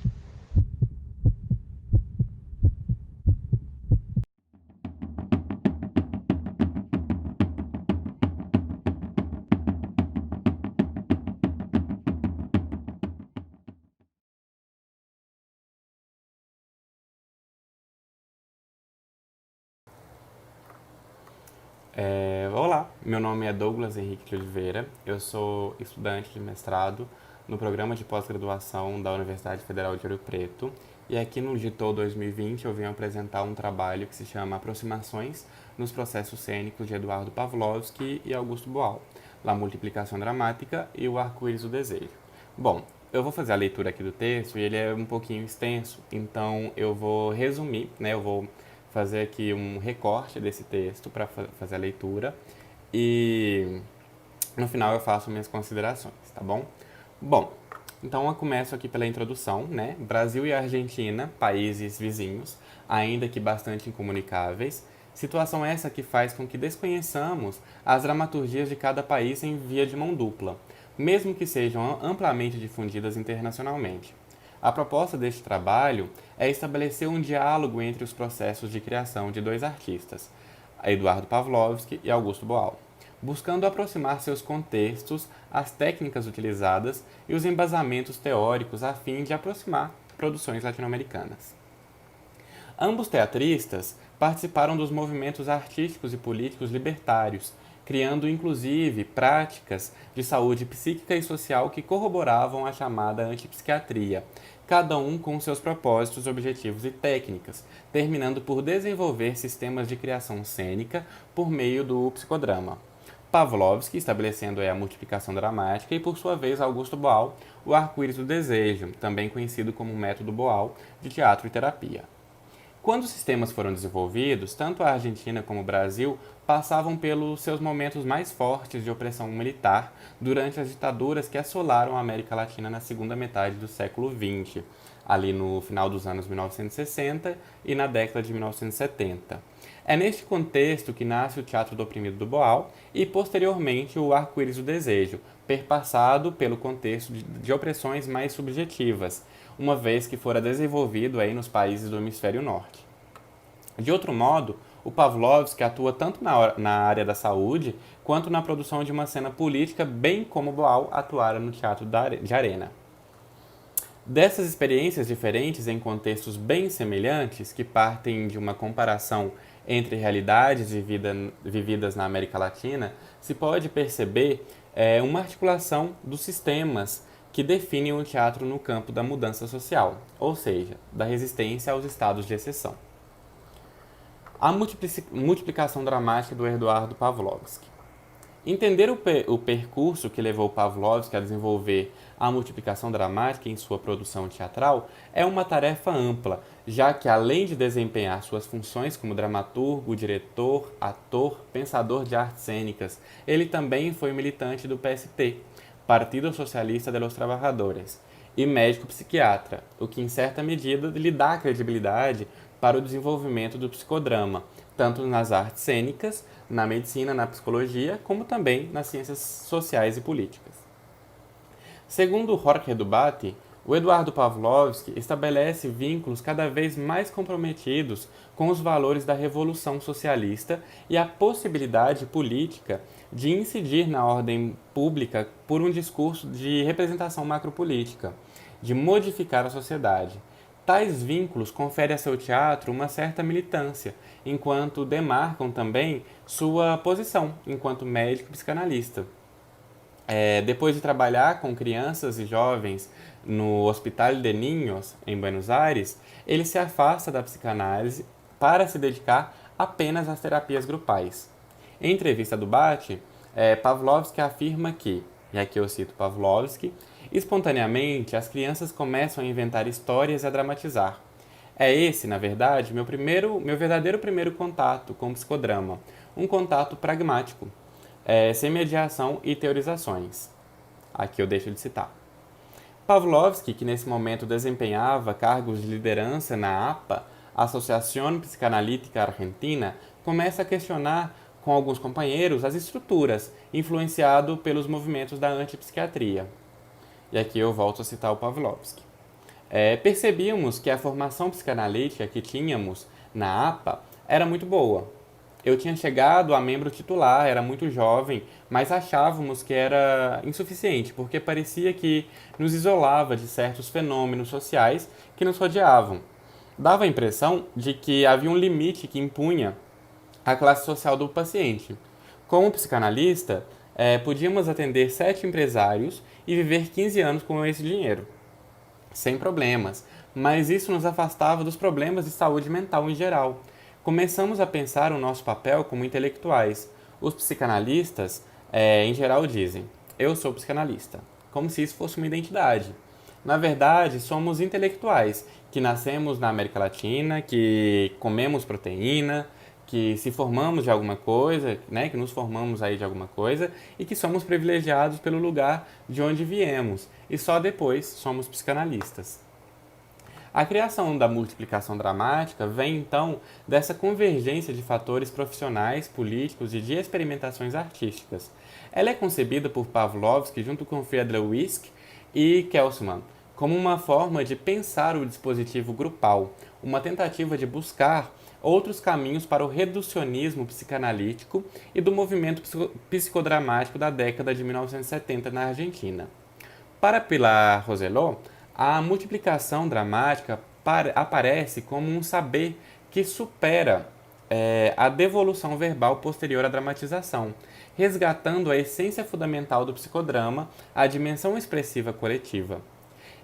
Olá, meu nome é Douglas Henrique de Oliveira, eu sou estudante de mestrado no programa de pós-graduação da Universidade Federal de Ouro Preto e aqui no Gitou 2020 eu venho apresentar um trabalho que se chama Aproximações nos Processos Cênicos de Eduardo Pavlovsky e Augusto Boal, La Multiplicação Dramática e o Arco-Íris do Desejo. Bom, eu vou fazer a leitura aqui do texto e ele é um pouquinho extenso, então eu vou resumir, eu vou fazer aqui um recorte desse texto para fazer a leitura e no final eu faço minhas considerações, tá bom? Bom, Então eu começo aqui pela introdução, né? Brasil e Argentina, países vizinhos, ainda que bastante incomunicáveis. Situação essa que faz com que desconheçamos as dramaturgias de cada país em via de mão dupla, mesmo que sejam amplamente difundidas internacionalmente. A proposta deste trabalho é estabelecer um diálogo entre os processos de criação de dois artistas, Eduardo Pavlovsky e Augusto Boal, buscando aproximar seus contextos, as técnicas utilizadas e os embasamentos teóricos a fim de aproximar produções latino-americanas. Ambos teatristas participaram dos movimentos artísticos e políticos libertários, criando inclusive práticas de saúde psíquica e social que corroboravam a chamada antipsiquiatria, cada um com seus propósitos, objetivos e técnicas, terminando por desenvolver sistemas de criação cênica por meio do psicodrama. Pavlovsky estabelecendo a multiplicação dramática e, por sua vez, Augusto Boal, o arco-íris do desejo, também conhecido como método Boal de teatro e terapia. Quando os sistemas foram desenvolvidos, tanto a Argentina como o Brasil passavam pelos seus momentos mais fortes de opressão militar durante as ditaduras que assolaram a América Latina na segunda metade do século XX, ali no final dos anos 1960 e na década de 1970. É neste contexto que nasce o Teatro do Oprimido do Boal e, posteriormente, o Arco-Íris do Desejo, perpassado pelo contexto de opressões mais subjetivas, uma vez que fora desenvolvido aí nos países do hemisfério norte. De outro modo, o Pavlovsky atua tanto na área da saúde quanto na produção de uma cena política, bem como Boal atuara no teatro de arena. Dessas experiências diferentes em contextos bem semelhantes, que partem de uma comparação entre realidades vividas na América Latina, se pode perceber uma articulação dos sistemas que definem o teatro no campo da mudança social, ou seja, da resistência aos estados de exceção. A multiplicação dramática do Eduardo Pavlovsky. Entender o percurso que levou Pavlovsky a desenvolver a multiplicação dramática em sua produção teatral é uma tarefa ampla, já que, além de desempenhar suas funções como dramaturgo, diretor, ator, pensador de artes cênicas, ele também foi militante do PST, Partido Socialista de los Trabajadores, e médico psiquiatra, o que em certa medida lhe dá credibilidade para o desenvolvimento do psicodrama, tanto nas artes cênicas, na medicina, na psicologia, como também nas ciências sociais e políticas. Segundo Jorge Dubaty, o Eduardo Pavlovsky estabelece vínculos cada vez mais comprometidos com os valores da Revolução Socialista e a possibilidade política de incidir na ordem pública por um discurso de representação macropolítica, de modificar a sociedade. Tais vínculos conferem a seu teatro uma certa militância, enquanto demarcam também sua posição enquanto médico psicanalista. Depois de trabalhar com crianças e jovens no Hospital de Niños, em Buenos Aires, ele se afasta da psicanálise para se dedicar apenas às terapias grupais. Em entrevista do Dubaty, Pavlovsky afirma que, e aqui eu cito Pavlovsky, espontaneamente as crianças começam a inventar histórias e a dramatizar. É esse, na verdade, meu verdadeiro primeiro contato com o psicodrama, um contato pragmático, sem mediação e teorizações. Aqui eu deixo de citar. Pavlovsky, que nesse momento desempenhava cargos de liderança na APA, Associación Psicanalítica Argentina, começa a questionar com alguns companheiros as estruturas, influenciado pelos movimentos da antipsiquiatria. E aqui eu volto a citar o Pavlovsky. Percebíamos que a formação psicanalítica que tínhamos na APA era muito boa. Eu tinha chegado a membro titular, era muito jovem, mas achávamos que era insuficiente, porque parecia que nos isolava de certos fenômenos sociais que nos rodeavam. Dava a impressão de que havia um limite que impunha a classe social do paciente. Como psicanalista, podíamos atender 7 empresários e viver 15 anos com esse dinheiro, sem problemas, mas isso nos afastava dos problemas de saúde mental em geral. Começamos a pensar o nosso papel como intelectuais. Os psicanalistas, em geral, dizem: eu sou psicanalista, como se isso fosse uma identidade. Na verdade, somos intelectuais, que nascemos na América Latina, que comemos proteína, que se formamos de alguma coisa, né, que nos formamos aí de alguma coisa e que somos privilegiados pelo lugar de onde viemos e só depois somos psicanalistas. A criação da multiplicação dramática vem, então, dessa convergência de fatores profissionais, políticos e de experimentações artísticas. Ela é concebida por Pavlovsky junto com Friedrich e Kelsen como uma forma de pensar o dispositivo grupal, uma tentativa de buscar outros caminhos para o reducionismo psicanalítico e do movimento psicodramático da década de 1970 na Argentina. Para Pilar Roselot, a multiplicação dramática aparece como um saber que supera a devolução verbal posterior à dramatização, resgatando a essência fundamental do psicodrama, a dimensão expressiva coletiva.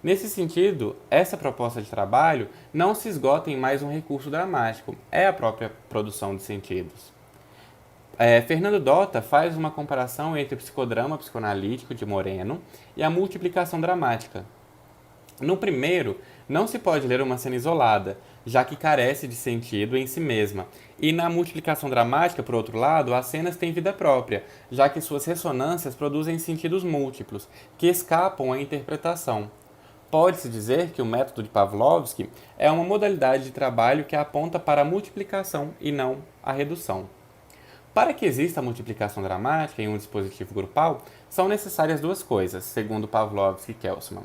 Nesse sentido, essa proposta de trabalho não se esgota em mais um recurso dramático, é a própria produção de sentidos. Fernando Dota faz uma comparação entre o psicodrama psicoanalítico de Moreno e a multiplicação dramática. No primeiro, não se pode ler uma cena isolada, já que carece de sentido em si mesma, e na multiplicação dramática, por outro lado, as cenas têm vida própria, já que suas ressonâncias produzem sentidos múltiplos, que escapam à interpretação. Pode-se dizer que o método de Pavlovsky é uma modalidade de trabalho que aponta para a multiplicação e não a redução. Para que exista a multiplicação dramática em um dispositivo grupal, são necessárias duas coisas, segundo Pavlovsky e Kelsen.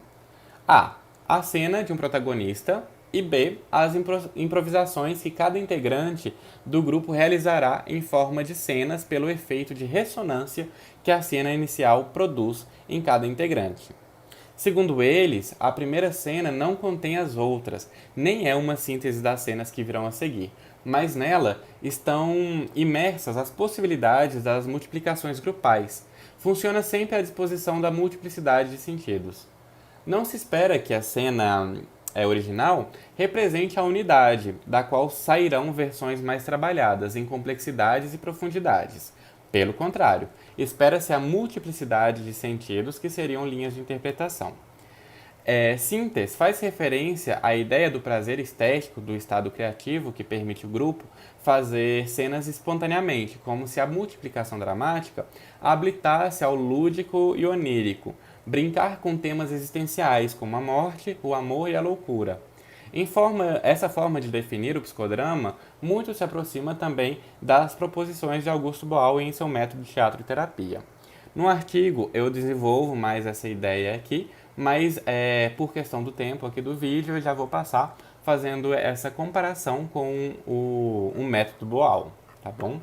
A cena de um protagonista e B, as improvisações que cada integrante do grupo realizará em forma de cenas pelo efeito de ressonância que a cena inicial produz em cada integrante. Segundo eles, a primeira cena não contém as outras, nem é uma síntese das cenas que virão a seguir, mas nela estão imersas as possibilidades das multiplicações grupais. Funciona sempre à disposição da multiplicidade de sentidos. Não se espera que a cena original represente a unidade, da qual sairão versões mais trabalhadas em complexidades e profundidades. Pelo contrário, espera-se a multiplicidade de sentidos que seriam linhas de interpretação. Síntese faz referência à ideia do prazer estético do estado criativo que permite o grupo fazer cenas espontaneamente, como se a multiplicação dramática habilitasse ao lúdico e onírico, brincar com temas existenciais como a morte, o amor e a loucura. Essa forma de definir o psicodrama muito se aproxima também das proposições de Augusto Boal em seu método de teatro e terapia. No artigo eu desenvolvo mais essa ideia aqui, mas por questão do tempo aqui do vídeo eu já vou passar fazendo essa comparação com o método Boal, tá bom?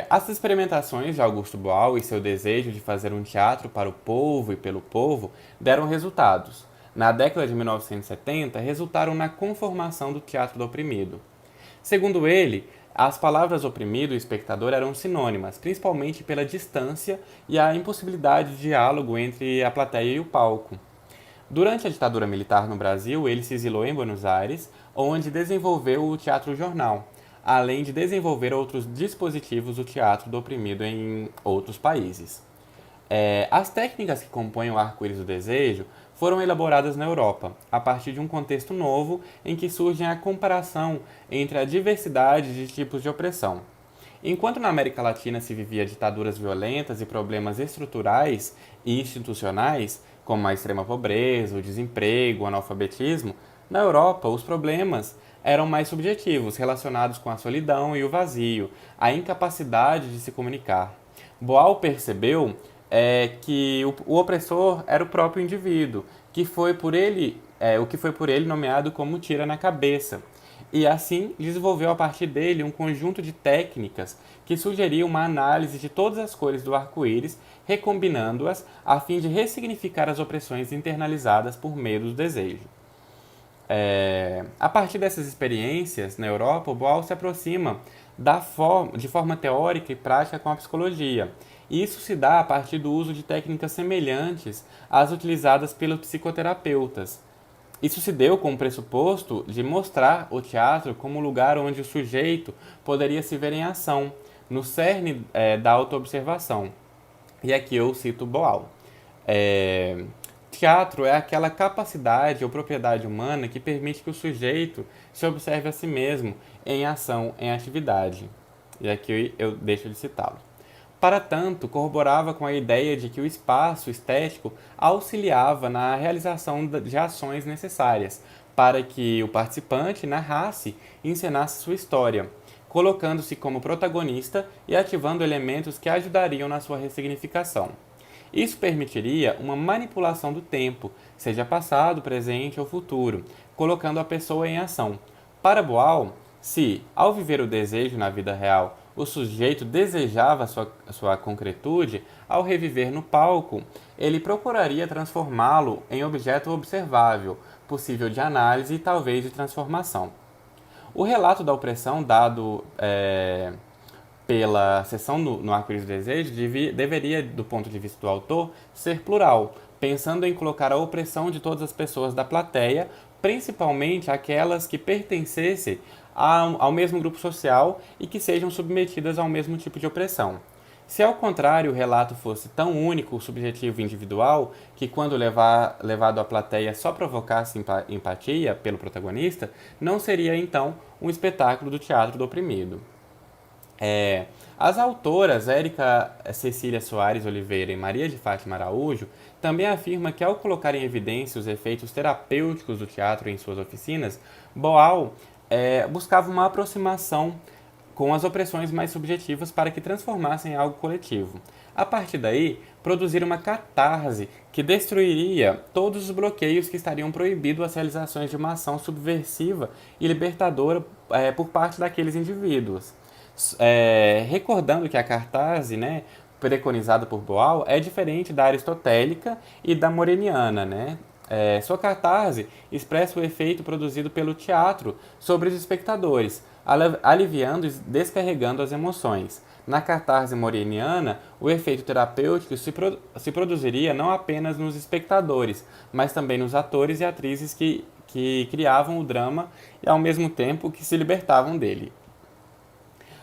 As experimentações de Augusto Boal e seu desejo de fazer um teatro para o povo e pelo povo deram resultados. Na década de 1970, resultaram na conformação do teatro do oprimido. Segundo ele, as palavras oprimido e espectador eram sinônimas, principalmente pela distância e a impossibilidade de diálogo entre a plateia e o palco. Durante a ditadura militar no Brasil, ele se exilou em Buenos Aires, onde desenvolveu o teatro-jornal, além de desenvolver outros dispositivos do teatro do oprimido em outros países. As técnicas que compõem o arco-íris do desejo foram elaboradas na Europa, a partir de um contexto novo em que surge a comparação entre a diversidade de tipos de opressão. Enquanto na América Latina se vivia ditaduras violentas e problemas estruturais e institucionais, como a extrema pobreza, o desemprego, o analfabetismo, na Europa os problemas eram mais subjetivos, relacionados com a solidão e o vazio, a incapacidade de se comunicar. Boal percebeu que o opressor era o próprio indivíduo, o que foi por ele nomeado como tira na cabeça, e assim desenvolveu a partir dele um conjunto de técnicas que sugeriam uma análise de todas as cores do arco-íris, recombinando-as a fim de ressignificar as opressões internalizadas por meio do desejo. A partir dessas experiências, na Europa, o Boal se aproxima de forma teórica e prática com a psicologia. E isso se dá a partir do uso de técnicas semelhantes às utilizadas pelos psicoterapeutas. Isso se deu com o pressuposto de mostrar o teatro como lugar onde o sujeito poderia se ver em ação, no cerne da autoobservação. E aqui eu cito Boal. Teatro é aquela capacidade ou propriedade humana que permite que o sujeito se observe a si mesmo em ação, em atividade. E aqui eu deixo de citá-lo. Para tanto, corroborava com a ideia de que o espaço estético auxiliava na realização de ações necessárias para que o participante narrasse e encenasse sua história, colocando-se como protagonista e ativando elementos que ajudariam na sua ressignificação. Isso permitiria uma manipulação do tempo, seja passado, presente ou futuro, colocando a pessoa em ação. Para Boal, se, ao viver o desejo na vida real, o sujeito desejava sua concretude, ao reviver no palco, ele procuraria transformá-lo em objeto observável, possível de análise e talvez de transformação. O relato da opressão dado pela seção no Arco-Íris do Desejo deveria, do ponto de vista do autor, ser plural, pensando em colocar a opressão de todas as pessoas da plateia, principalmente aquelas que pertencessem ao mesmo grupo social e que sejam submetidas ao mesmo tipo de opressão. Se ao contrário o relato fosse tão único, subjetivo e individual, que quando levado à plateia só provocasse empatia pelo protagonista, não seria então um espetáculo do teatro do oprimido. As autoras Érica Cecília Soares Oliveira e Maria de Fátima Araújo também afirmam que, ao colocar em evidência os efeitos terapêuticos do teatro em suas oficinas, Boal buscava uma aproximação com as opressões mais subjetivas para que transformassem em algo coletivo. A partir daí, produzir uma catarse que destruiria todos os bloqueios que estariam proibindo as realizações de uma ação subversiva e libertadora por parte daqueles indivíduos. Recordando que a catarse, preconizada por Boal, é diferente da aristotélica e da moreniana, Sua catarse expressa o efeito produzido pelo teatro sobre os espectadores, aliviando e descarregando as emoções. Na catarse moreniana, o efeito terapêutico se produziria não apenas nos espectadores, mas também nos atores e atrizes que criavam o drama e, ao mesmo tempo, que se libertavam dele.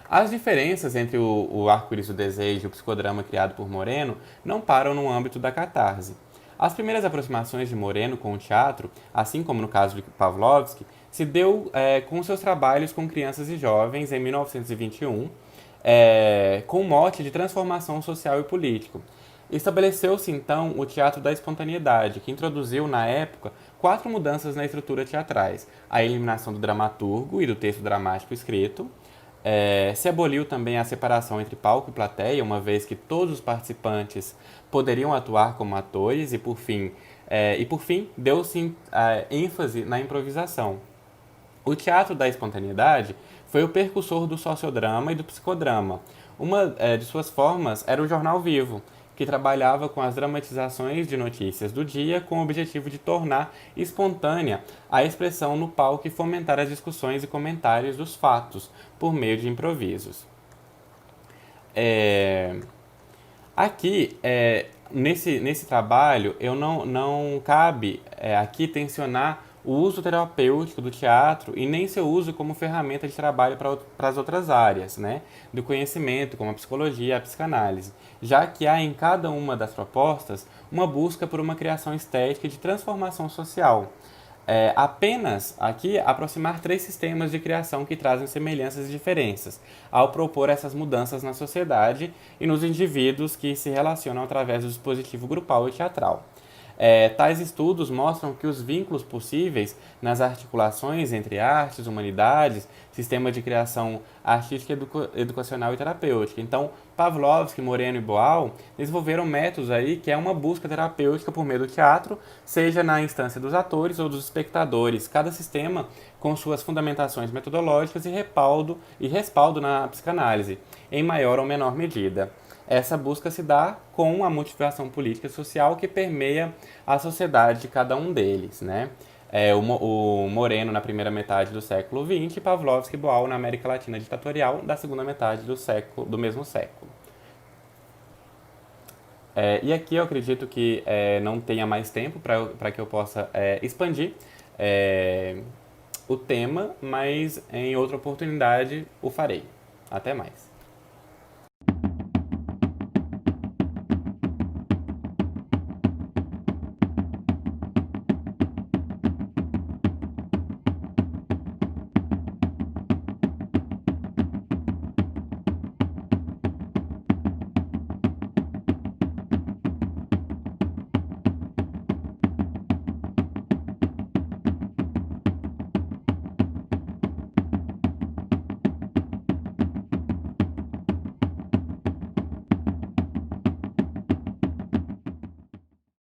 As diferenças entre o Arco-Íris do Desejo e o psicodrama criado por Moreno não param no âmbito da catarse. As primeiras aproximações de Moreno com o teatro, assim como no caso de Pavlovsky, se deu com seus trabalhos com crianças e jovens em 1921, com o mote de transformação social e político. Estabeleceu-se então o teatro da espontaneidade, que introduziu na época 4 mudanças na estrutura teatrais: a eliminação do dramaturgo e do texto dramático escrito. Se aboliu também a separação entre palco e plateia, uma vez que todos os participantes poderiam atuar como atores, e por fim deu-se ênfase na improvisação. O teatro da espontaneidade foi o precursor do sociodrama e do psicodrama. Uma de suas formas era o jornal vivo, que trabalhava com as dramatizações de notícias do dia com o objetivo de tornar espontânea a expressão no palco e fomentar as discussões e comentários dos fatos por meio de improvisos. Aqui, nesse trabalho, não cabe aqui tensionar o uso terapêutico do teatro e nem seu uso como ferramenta de trabalho para as outras áreas, do conhecimento, como a psicologia e a psicanálise, já que há em cada uma das propostas uma busca por uma criação estética de transformação social. Apenas aqui aproximar 3 sistemas de criação que trazem semelhanças e diferenças, ao propor essas mudanças na sociedade e nos indivíduos que se relacionam através do dispositivo grupal e teatral. Tais estudos mostram que os vínculos possíveis nas articulações entre artes, humanidades, sistema de criação artística, educacional e terapêutica. Então, Pavlovsky, Moreno e Boal desenvolveram métodos aí que é uma busca terapêutica por meio do teatro, seja na instância dos atores ou dos espectadores, cada sistema com suas fundamentações metodológicas e respaldo na psicanálise, em maior ou menor medida. Essa busca se dá com a motivação política e social que permeia a sociedade de cada um deles, O Moreno na primeira metade do século XX e Pavlovsky e Boal na América Latina ditatorial da segunda metade do mesmo século. E aqui eu acredito que não tenha mais tempo para que eu possa expandir o tema, mas em outra oportunidade o farei. Até mais.